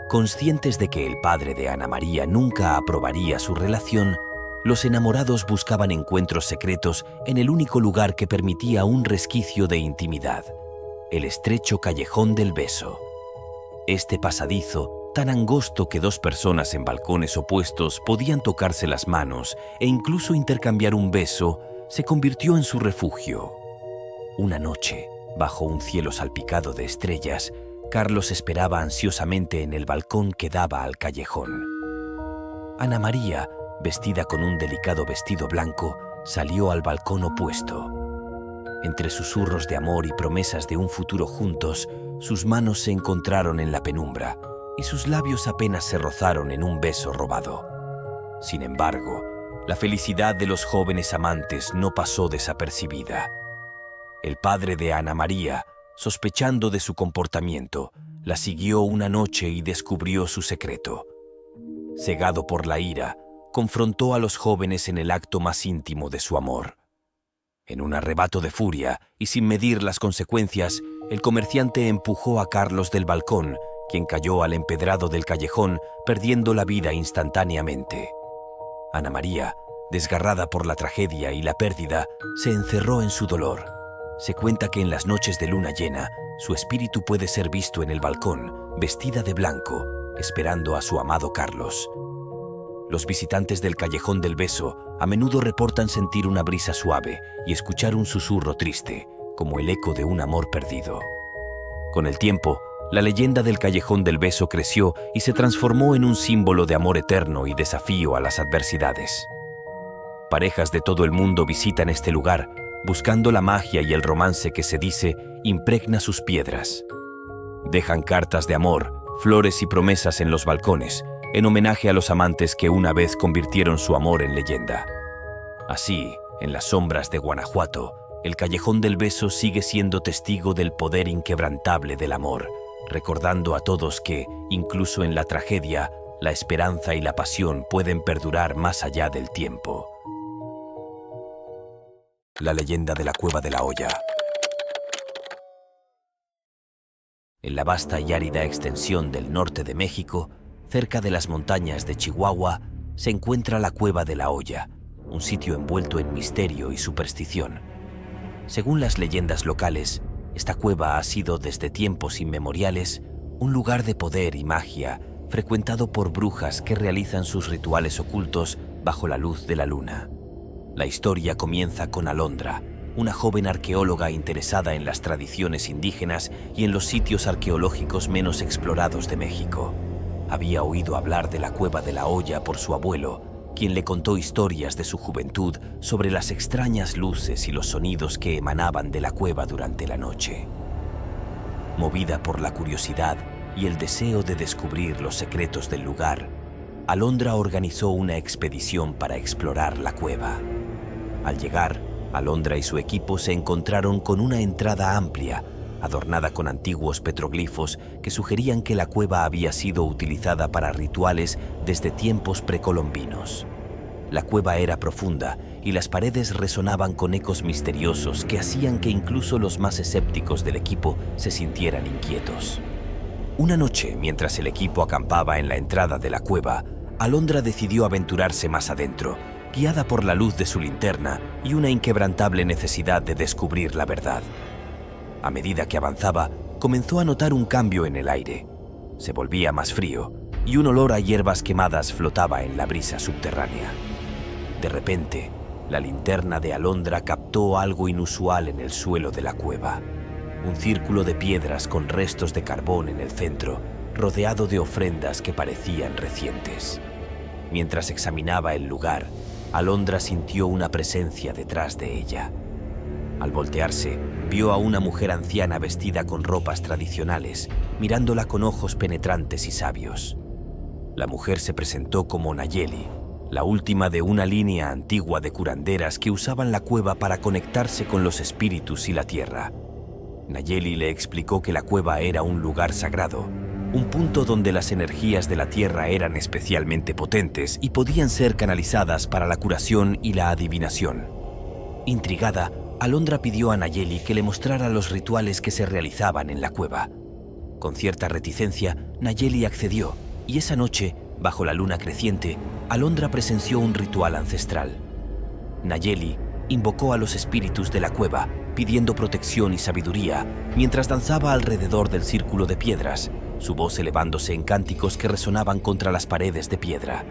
Conscientes de que el padre de Ana María nunca aprobaría su relación, los enamorados buscaban encuentros secretos en el único lugar que permitía un resquicio de intimidad: el estrecho Callejón del Beso. Este pasadizo, tan angosto que dos personas en balcones opuestos podían tocarse las manos e incluso intercambiar un beso, se convirtió en su refugio. Una noche, bajo un cielo salpicado de estrellas, Carlos esperaba ansiosamente en el balcón que daba al callejón. Ana María, vestida con un delicado vestido blanco, salió al balcón opuesto. Entre susurros de amor y promesas de un futuro juntos, sus manos se encontraron en la penumbra y sus labios apenas se rozaron en un beso robado. Sin embargo, la felicidad de los jóvenes amantes no pasó desapercibida. El padre de Ana María, sospechando de su comportamiento, la siguió una noche y descubrió su secreto. Cegado por la ira, confrontó a los jóvenes en el acto más íntimo de su amor. En un arrebato de furia y sin medir las consecuencias, el comerciante empujó a Carlos del balcón, quien cayó al empedrado del callejón, perdiendo la vida instantáneamente. Ana María, desgarrada por la tragedia y la pérdida, se encerró en su dolor. Se cuenta que en las noches de luna llena, su espíritu puede ser visto en el balcón, vestida de blanco, esperando a su amado Carlos. Los visitantes del Callejón del Beso a menudo reportan sentir una brisa suave y escuchar un susurro triste, como el eco de un amor perdido. Con el tiempo, la leyenda del Callejón del Beso creció y se transformó en un símbolo de amor eterno y desafío a las adversidades. Parejas de todo el mundo visitan este lugar, buscando la magia y el romance que, se dice, impregna sus piedras. Dejan cartas de amor, flores y promesas en los balcones, en homenaje a los amantes que una vez convirtieron su amor en leyenda. Así, en las sombras de Guanajuato, el Callejón del Beso sigue siendo testigo del poder inquebrantable del amor, recordando a todos que, incluso en la tragedia, la esperanza y la pasión pueden perdurar más allá del tiempo. La leyenda de la Cueva de la Olla. En la vasta y árida extensión del norte de México, cerca de las montañas de Chihuahua, se encuentra la Cueva de la Olla, un sitio envuelto en misterio y superstición. Según las leyendas locales, esta cueva ha sido desde tiempos inmemoriales un lugar de poder y magia, frecuentado por brujas que realizan sus rituales ocultos bajo la luz de la luna. La historia comienza con Alondra, una joven arqueóloga interesada en las tradiciones indígenas y en los sitios arqueológicos menos explorados de México. Había oído hablar de la Cueva de la Olla por su abuelo, quien le contó historias de su juventud sobre las extrañas luces y los sonidos que emanaban de la cueva durante la noche. Movida por la curiosidad y el deseo de descubrir los secretos del lugar, Alondra organizó una expedición para explorar la cueva. Al llegar, Alondra y su equipo se encontraron con una entrada amplia, adornada con antiguos petroglifos que sugerían que la cueva había sido utilizada para rituales desde tiempos precolombinos. La cueva era profunda y las paredes resonaban con ecos misteriosos que hacían que incluso los más escépticos del equipo se sintieran inquietos. Una noche, mientras el equipo acampaba en la entrada de la cueva, Alondra decidió aventurarse más adentro, guiada por la luz de su linterna y una inquebrantable necesidad de descubrir la verdad. A medida que avanzaba, comenzó a notar un cambio en el aire. Se volvía más frío y un olor a hierbas quemadas flotaba en la brisa subterránea. De repente, la linterna de Alondra captó algo inusual en el suelo de la cueva. Un círculo de piedras con restos de carbón en el centro, rodeado de ofrendas que parecían recientes. Mientras examinaba el lugar, Alondra sintió una presencia detrás de ella. Al voltearse, vio a una mujer anciana vestida con ropas tradicionales, mirándola con ojos penetrantes y sabios. La mujer se presentó como Nayeli, la última de una línea antigua de curanderas que usaban la cueva para conectarse con los espíritus y la tierra. Nayeli le explicó que la cueva era un lugar sagrado, un punto donde las energías de la tierra eran especialmente potentes y podían ser canalizadas para la curación y la adivinación. Intrigada, Alondra pidió a Nayeli que le mostrara los rituales que se realizaban en la cueva. Con cierta reticencia, Nayeli accedió, y esa noche, bajo la luna creciente, Alondra presenció un ritual ancestral. Nayeli invocó a los espíritus de la cueva, pidiendo protección y sabiduría, mientras danzaba alrededor del círculo de piedras, su voz elevándose en cánticos que resonaban contra las paredes de piedra.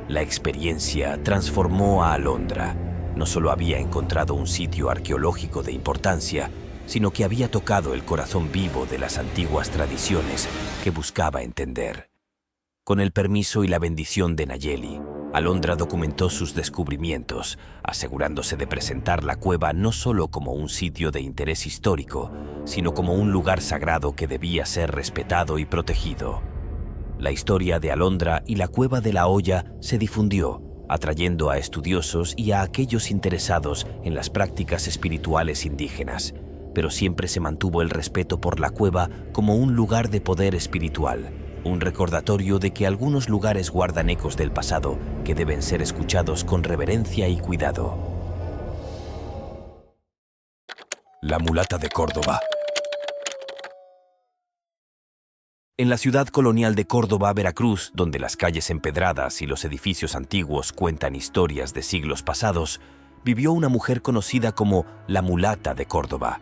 La experiencia transformó a Alondra. No solo había encontrado un sitio arqueológico de importancia, sino que había tocado el corazón vivo de las antiguas tradiciones que buscaba entender. Con el permiso y la bendición de Nayeli, Alondra documentó sus descubrimientos, asegurándose de presentar la cueva no solo como un sitio de interés histórico, sino como un lugar sagrado que debía ser respetado y protegido. La historia de Alondra y la Cueva de la Olla se difundió, atrayendo a estudiosos y a aquellos interesados en las prácticas espirituales indígenas, pero siempre se mantuvo el respeto por la cueva como un lugar de poder espiritual, un recordatorio de que algunos lugares guardan ecos del pasado que deben ser escuchados con reverencia y cuidado. La mulata de Córdoba. En la ciudad colonial de Córdoba, Veracruz, donde las calles empedradas y los edificios antiguos cuentan historias de siglos pasados, vivió una mujer conocida como la mulata de Córdoba.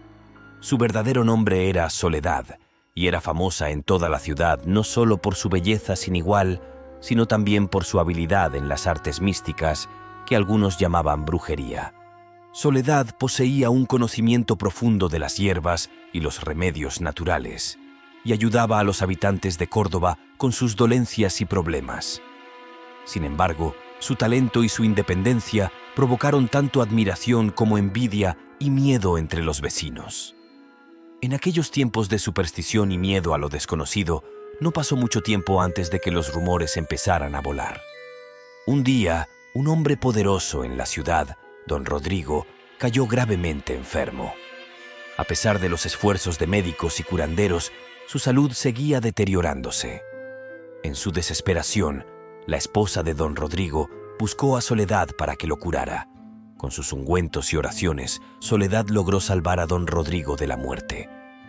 Su verdadero nombre era Soledad, y era famosa en toda la ciudad no solo por su belleza sin igual, sino también por su habilidad en las artes místicas, que algunos llamaban brujería. Soledad poseía un conocimiento profundo de las hierbas y los remedios naturales, y ayudaba a los habitantes de Córdoba con sus dolencias y problemas. Sin embargo, su talento y su independencia provocaron tanto admiración como envidia y miedo entre los vecinos. En aquellos tiempos de superstición y miedo a lo desconocido, no pasó mucho tiempo antes de que los rumores empezaran a volar. Un día, un hombre poderoso en la ciudad, don Rodrigo, cayó gravemente enfermo. A pesar de los esfuerzos de médicos y curanderos, su salud seguía deteriorándose. En su desesperación, la esposa de don Rodrigo buscó a Soledad para que lo curara. Con sus ungüentos y oraciones, Soledad logró salvar a don Rodrigo de la muerte.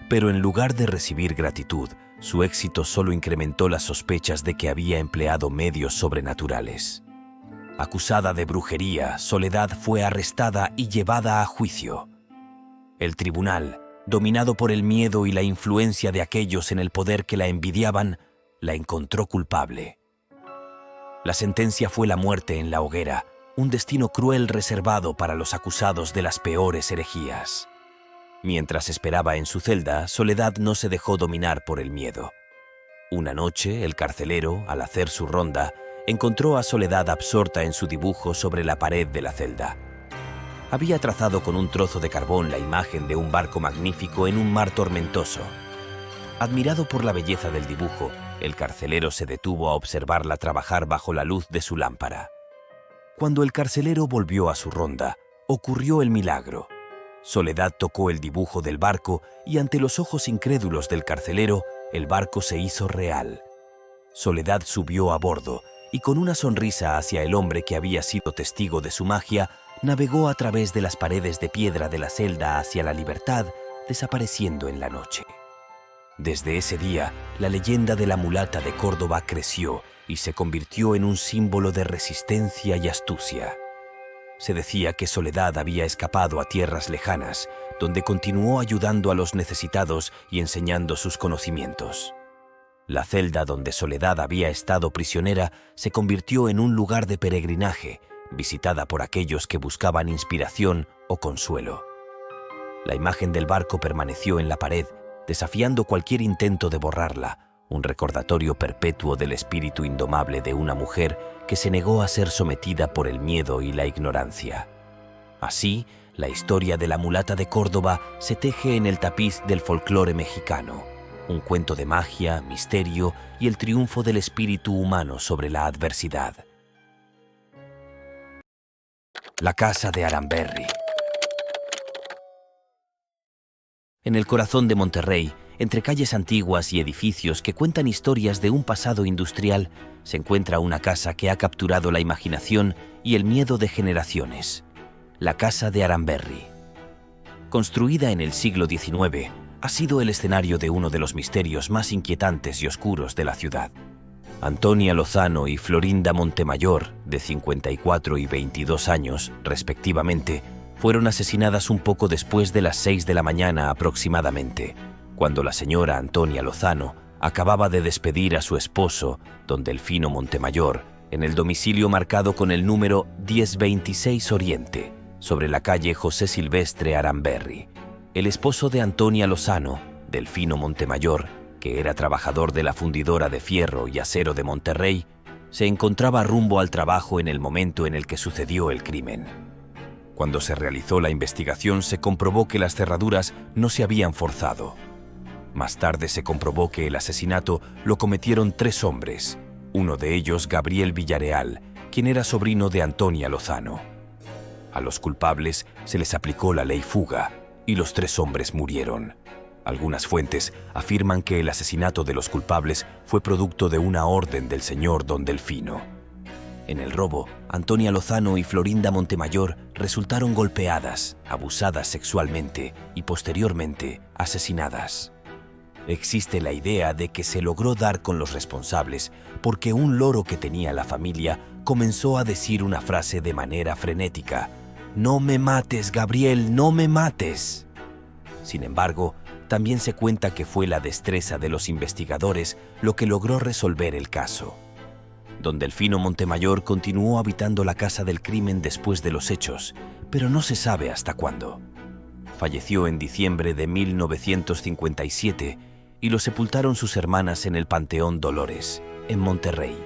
Pero en lugar de recibir gratitud, su éxito solo incrementó las sospechas de que había empleado medios sobrenaturales. Acusada de brujería, Soledad fue arrestada y llevada a juicio. El tribunal, dominado por el miedo y la influencia de aquellos en el poder que la envidiaban, la encontró culpable. La sentencia fue la muerte en la hoguera, un destino cruel reservado para los acusados de las peores herejías. Mientras esperaba en su celda, Soledad no se dejó dominar por el miedo. Una noche, el carcelero, al hacer su ronda, encontró a Soledad absorta en su dibujo sobre la pared de la celda. Había trazado con un trozo de carbón la imagen de un barco magnífico en un mar tormentoso. Admirado por la belleza del dibujo, el carcelero se detuvo a observarla trabajar bajo la luz de su lámpara. Cuando el carcelero volvió a su ronda, ocurrió el milagro. Soledad tocó el dibujo del barco y ante los ojos incrédulos del carcelero, el barco se hizo real. Soledad subió a bordo y con una sonrisa hacia el hombre que había sido testigo de su magia, navegó a través de las paredes de piedra de la celda hacia la libertad, desapareciendo en la noche. Desde ese día, la leyenda de la mulata de Córdoba creció y se convirtió en un símbolo de resistencia y astucia. Se decía que Soledad había escapado a tierras lejanas, donde continuó ayudando a los necesitados y enseñando sus conocimientos. La celda donde Soledad había estado prisionera se convirtió en un lugar de peregrinaje, visitada por aquellos que buscaban inspiración o consuelo. La imagen del barco permaneció en la pared, desafiando cualquier intento de borrarla, un recordatorio perpetuo del espíritu indomable de una mujer que se negó a ser sometida por el miedo y la ignorancia. Así, la historia de la mulata de Córdoba se teje en el tapiz del folclore mexicano, un cuento de magia, misterio y el triunfo del espíritu humano sobre la adversidad. La casa de Aramberri. En el corazón de Monterrey, entre calles antiguas y edificios que cuentan historias de un pasado industrial, se encuentra una casa que ha capturado la imaginación y el miedo de generaciones. La casa de Aramberri. Construida en el siglo XIX, ha sido el escenario de uno de los misterios más inquietantes y oscuros de la ciudad. Antonia Lozano y Florinda Montemayor, de 54 y 22 años, respectivamente, fueron asesinadas un poco después de las 6 de la mañana aproximadamente, cuando la señora Antonia Lozano acababa de despedir a su esposo, don Delfino Montemayor, en el domicilio marcado con el número 1026 Oriente, sobre la calle José Silvestre Aramberri. El esposo de Antonia Lozano, Delfino Montemayor, que era trabajador de la fundidora de fierro y acero de Monterrey, se encontraba rumbo al trabajo en el momento en el que sucedió el crimen. Cuando se realizó la investigación, se comprobó que las cerraduras no se habían forzado. Más tarde se comprobó que el asesinato lo cometieron 3 hombres, uno de ellos Gabriel Villareal, quien era sobrino de Antonia Lozano. A los culpables se les aplicó la ley fuga y los 3 hombres murieron. Algunas fuentes afirman que el asesinato de los culpables fue producto de una orden del señor don Delfino. En el robo, Antonia Lozano y Florinda Montemayor resultaron golpeadas, abusadas sexualmente y posteriormente asesinadas. Existe la idea de que se logró dar con los responsables porque un loro que tenía la familia comenzó a decir una frase de manera frenética: «No me mates, Gabriel, no me mates». Sin embargo, también se cuenta que fue la destreza de los investigadores lo que logró resolver el caso. Don Delfino Montemayor continuó habitando la casa del crimen después de los hechos, pero no se sabe hasta cuándo. Falleció en diciembre de 1957 y lo sepultaron sus hermanas en el Panteón Dolores, en Monterrey.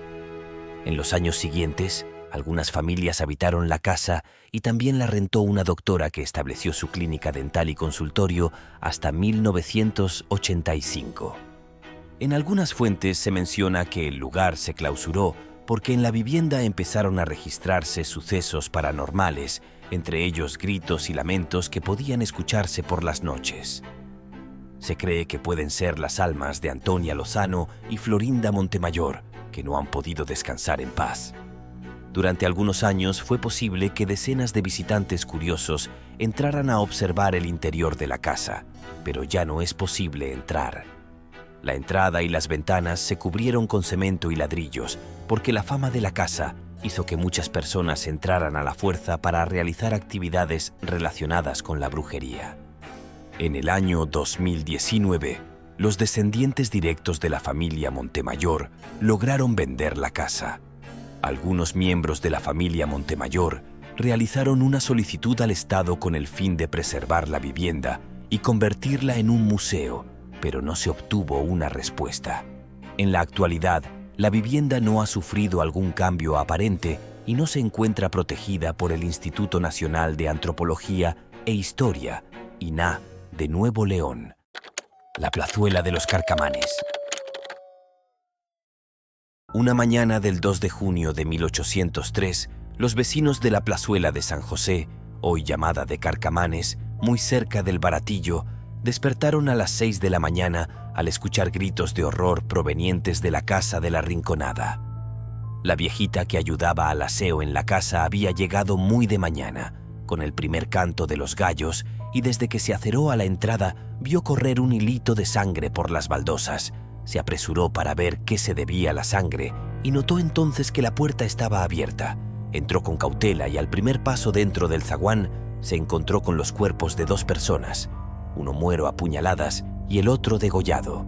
En los años siguientes, algunas familias habitaron la casa y también la rentó una doctora que estableció su clínica dental y consultorio hasta 1985. En algunas fuentes se menciona que el lugar se clausuró porque en la vivienda empezaron a registrarse sucesos paranormales, entre ellos gritos y lamentos que podían escucharse por las noches. Se cree que pueden ser las almas de Antonia Lozano y Florinda Montemayor, que no han podido descansar en paz. Durante algunos años fue posible que decenas de visitantes curiosos entraran a observar el interior de la casa, pero ya no es posible entrar. La entrada y las ventanas se cubrieron con cemento y ladrillos, porque la fama de la casa hizo que muchas personas entraran a la fuerza para realizar actividades relacionadas con la brujería. En el año 2019, los descendientes directos de la familia Montemayor lograron vender la casa. Algunos miembros de la familia Montemayor realizaron una solicitud al Estado con el fin de preservar la vivienda y convertirla en un museo, pero no se obtuvo una respuesta. En la actualidad, la vivienda no ha sufrido algún cambio aparente y no se encuentra protegida por el Instituto Nacional de Antropología e Historia, INAH, de Nuevo León. La plazuela de los Carcamanes. Una mañana del 2 de junio de 1803, los vecinos de la plazuela de San José, hoy llamada de Carcamanes, muy cerca del Baratillo, despertaron a las 6 de la mañana al escuchar gritos de horror provenientes de la casa de la Rinconada. La viejita que ayudaba al aseo en la casa había llegado muy de mañana, con el primer canto de los gallos, y desde que se aceró a la entrada vio correr un hilito de sangre por las baldosas. Se apresuró para ver qué se debía la sangre y notó entonces que la puerta estaba abierta. Entró con cautela y al primer paso dentro del zaguán se encontró con los cuerpos de dos personas, uno muero a puñaladas y el otro degollado.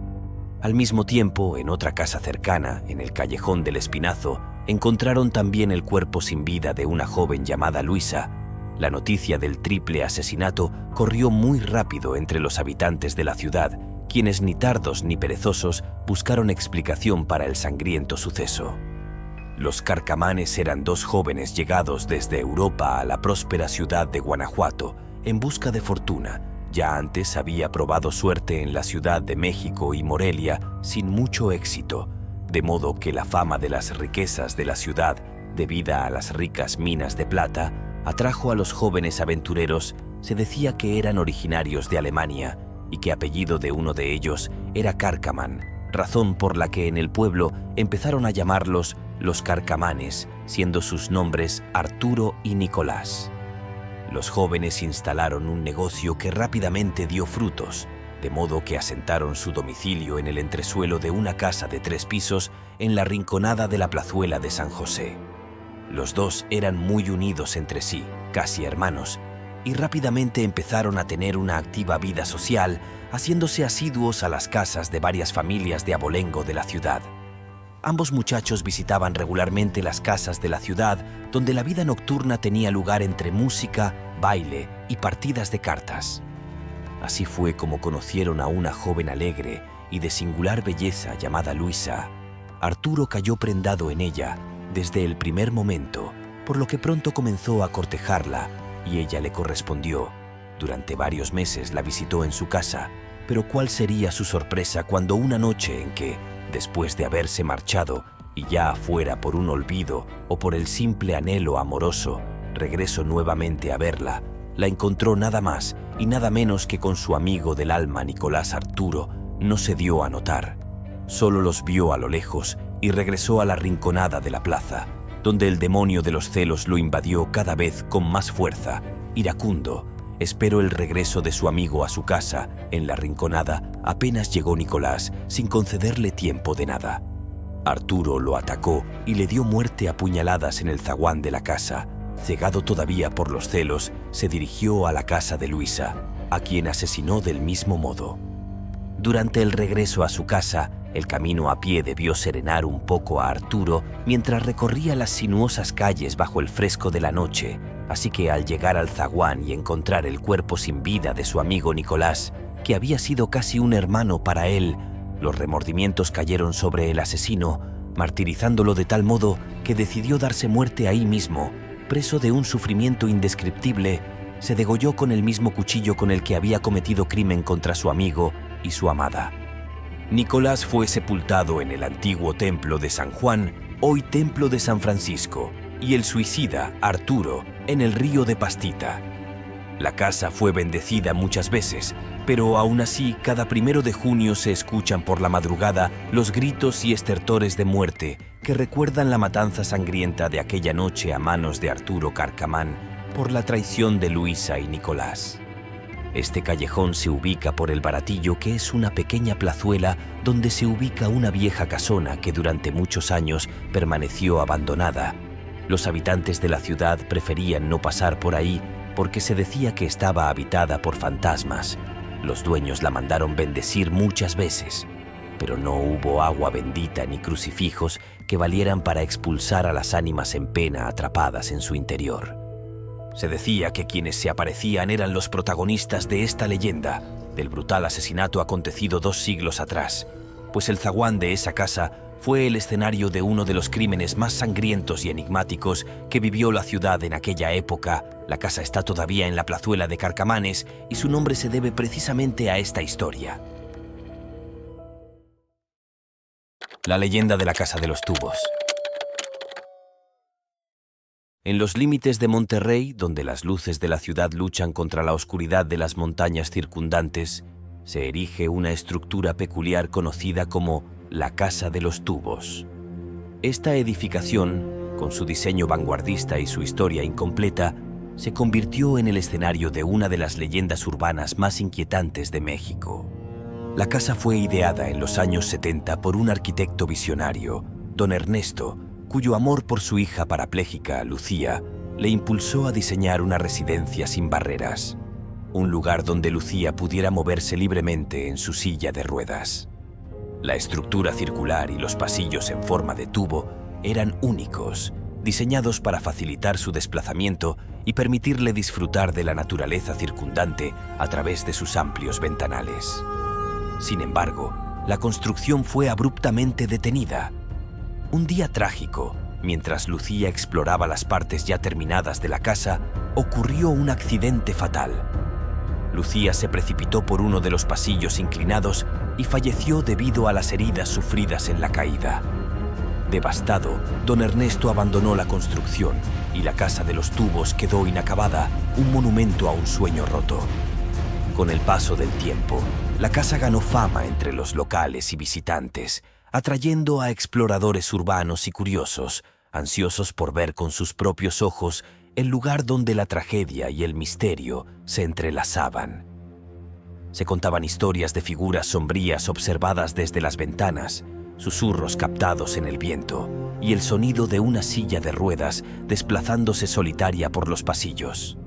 Al mismo tiempo, en otra casa cercana, en el callejón del Espinazo, encontraron también el cuerpo sin vida de una joven llamada Luisa. La noticia del triple asesinato corrió muy rápido entre los habitantes de la ciudad, quienes ni tardos ni perezosos buscaron explicación para el sangriento suceso. Los Carcamanes eran dos jóvenes llegados desde Europa a la próspera ciudad de Guanajuato en busca de fortuna. Ya antes había probado suerte en la Ciudad de México y Morelia sin mucho éxito, de modo que la fama de las riquezas de la ciudad, debida a las ricas minas de plata, atrajo a los jóvenes aventureros. Se decía que eran originarios de Alemania y que apellido de uno de ellos era Carcaman, razón por la que en el pueblo empezaron a llamarlos los Carcamanes, siendo sus nombres Arturo y Nicolás. Los jóvenes instalaron un negocio que rápidamente dio frutos, de modo que asentaron su domicilio en el entresuelo de una casa de 3 pisos en la rinconada de la plazuela de San José. Los dos eran muy unidos entre sí, casi hermanos, y rápidamente empezaron a tener una activa vida social, haciéndose asiduos a las casas de varias familias de abolengo de la ciudad. Ambos muchachos visitaban regularmente las casas de la ciudad, donde la vida nocturna tenía lugar entre música, baile y partidas de cartas. Así fue como conocieron a una joven alegre y de singular belleza llamada Luisa. Arturo cayó prendado en ella desde el primer momento, por lo que pronto comenzó a cortejarla y ella le correspondió. Durante varios meses la visitó en su casa, pero ¿cuál sería su sorpresa cuando una noche en que, después de haberse marchado y ya fuera por un olvido o por el simple anhelo amoroso, regresó nuevamente a verla, la encontró nada más y nada menos que con su amigo del alma Nicolás Arturo? No se dio a notar, solo los vio a lo lejos y regresó a la rinconada de la plaza, donde el demonio de los celos lo invadió cada vez con más fuerza. Iracundo esperó el regreso de su amigo a su casa. En la rinconada apenas llegó Nicolás, sin concederle tiempo de nada. Arturo lo atacó y le dio muerte a puñaladas en el zaguán de la casa. Cegado todavía por los celos, se dirigió a la casa de Luisa, a quien asesinó del mismo modo. Durante el regreso a su casa, el camino a pie debió serenar un poco a Arturo mientras recorría las sinuosas calles bajo el fresco de la noche, así que al llegar al zaguán y encontrar el cuerpo sin vida de su amigo Nicolás, que había sido casi un hermano para él, los remordimientos cayeron sobre el asesino, martirizándolo de tal modo que decidió darse muerte ahí mismo. Preso de un sufrimiento indescriptible, se degolló con el mismo cuchillo con el que había cometido crimen contra su amigo y su amada. Nicolás fue sepultado en el antiguo templo de San Juan, hoy templo de San Francisco, y el suicida, Arturo, en el río de Pastita. La casa fue bendecida muchas veces, pero aún así, cada 1 de junio se escuchan por la madrugada los gritos y estertores de muerte que recuerdan la matanza sangrienta de aquella noche a manos de Arturo Carcamán por la traición de Luisa y Nicolás. Este callejón se ubica por el Baratillo, que es una pequeña plazuela donde se ubica una vieja casona que durante muchos años permaneció abandonada. Los habitantes de la ciudad preferían no pasar por ahí porque se decía que estaba habitada por fantasmas. Los dueños la mandaron bendecir muchas veces, pero no hubo agua bendita ni crucifijos que valieran para expulsar a las ánimas en pena atrapadas en su interior. Se decía que quienes se aparecían eran los protagonistas de esta leyenda, del brutal asesinato acontecido 2 siglos atrás, pues el zaguán de esa casa fue el escenario de uno de los crímenes más sangrientos y enigmáticos que vivió la ciudad en aquella época. La casa está todavía en la plazuela de Carcamanes y su nombre se debe precisamente a esta historia. La leyenda de la Casa de los Tubos. En los límites de Monterrey, donde las luces de la ciudad luchan contra la oscuridad de las montañas circundantes, se erige una estructura peculiar conocida como la Casa de los Tubos. Esta edificación, con su diseño vanguardista y su historia incompleta, se convirtió en el escenario de una de las leyendas urbanas más inquietantes de México. La casa fue ideada en los años 70 por un arquitecto visionario, don Ernesto, cuyo amor por su hija parapléjica, Lucía, le impulsó a diseñar una residencia sin barreras, un lugar donde Lucía pudiera moverse libremente en su silla de ruedas. La estructura circular y los pasillos en forma de tubo eran únicos, diseñados para facilitar su desplazamiento y permitirle disfrutar de la naturaleza circundante a través de sus amplios ventanales. Sin embargo, la construcción fue abruptamente detenida. Un día trágico, mientras Lucía exploraba las partes ya terminadas de la casa, ocurrió un accidente fatal. Lucía se precipitó por uno de los pasillos inclinados y falleció debido a las heridas sufridas en la caída. Devastado, don Ernesto abandonó la construcción y la Casa de los Tubos quedó inacabada, un monumento a un sueño roto. Con el paso del tiempo, la casa ganó fama entre los locales y visitantes, atrayendo a exploradores urbanos y curiosos, ansiosos por ver con sus propios ojos el lugar donde la tragedia y el misterio se entrelazaban. Se contaban historias de figuras sombrías observadas desde las ventanas, susurros captados en el viento y el sonido de una silla de ruedas desplazándose solitaria por los pasillos.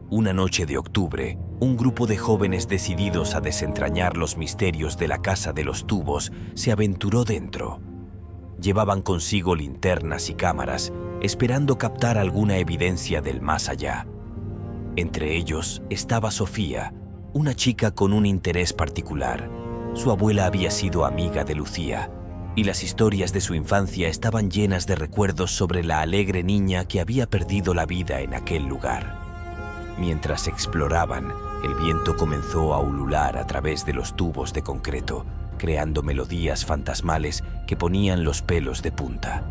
Una noche de octubre, un grupo de jóvenes decididos a desentrañar los misterios de la Casa de los Tubos se aventuró dentro. Llevaban consigo linternas y cámaras, esperando captar alguna evidencia del más allá. Entre ellos estaba Sofía, una chica con un interés particular. Su abuela había sido amiga de Lucía, y las historias de su infancia estaban llenas de recuerdos sobre la alegre niña que había perdido la vida en aquel lugar. Mientras exploraban, el viento comenzó a ulular a través de los tubos de concreto, creando melodías fantasmales que ponían los pelos de punta.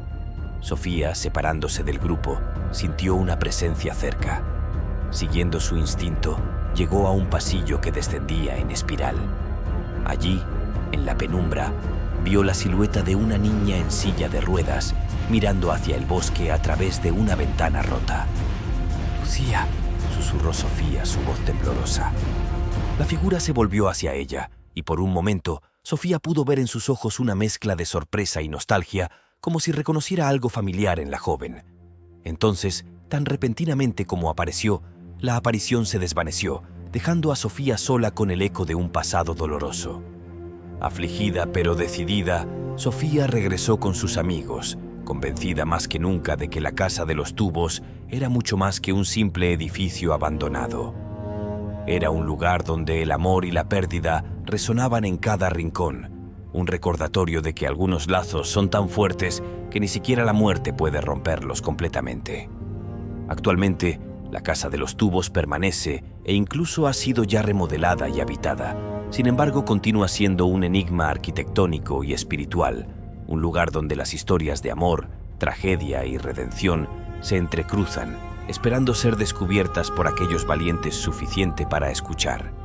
Sofía, separándose del grupo, sintió una presencia cerca. Siguiendo su instinto, llegó a un pasillo que descendía en espiral. Allí, en la penumbra, vio la silueta de una niña en silla de ruedas, mirando hacia el bosque a través de una ventana rota. «Lucía», susurró Sofía, su voz temblorosa. La figura se volvió hacia ella, y por un momento, Sofía pudo ver en sus ojos una mezcla de sorpresa y nostalgia, como si reconociera algo familiar en la joven. Entonces, tan repentinamente como apareció, la aparición se desvaneció, dejando a Sofía sola con el eco de un pasado doloroso. Afligida pero decidida, Sofía regresó con sus amigos, convencida más que nunca de que la Casa de los Tubos era mucho más que un simple edificio abandonado. Era un lugar donde el amor y la pérdida resonaban en cada rincón, un recordatorio de que algunos lazos son tan fuertes que ni siquiera la muerte puede romperlos completamente. Actualmente, la Casa de los Tubos permanece e incluso ha sido ya remodelada y habitada, Sin embargo, continúa siendo un enigma arquitectónico y espiritual, un lugar donde las historias de amor, tragedia y redención se entrecruzan, esperando ser descubiertas por aquellos valientes suficiente para escuchar.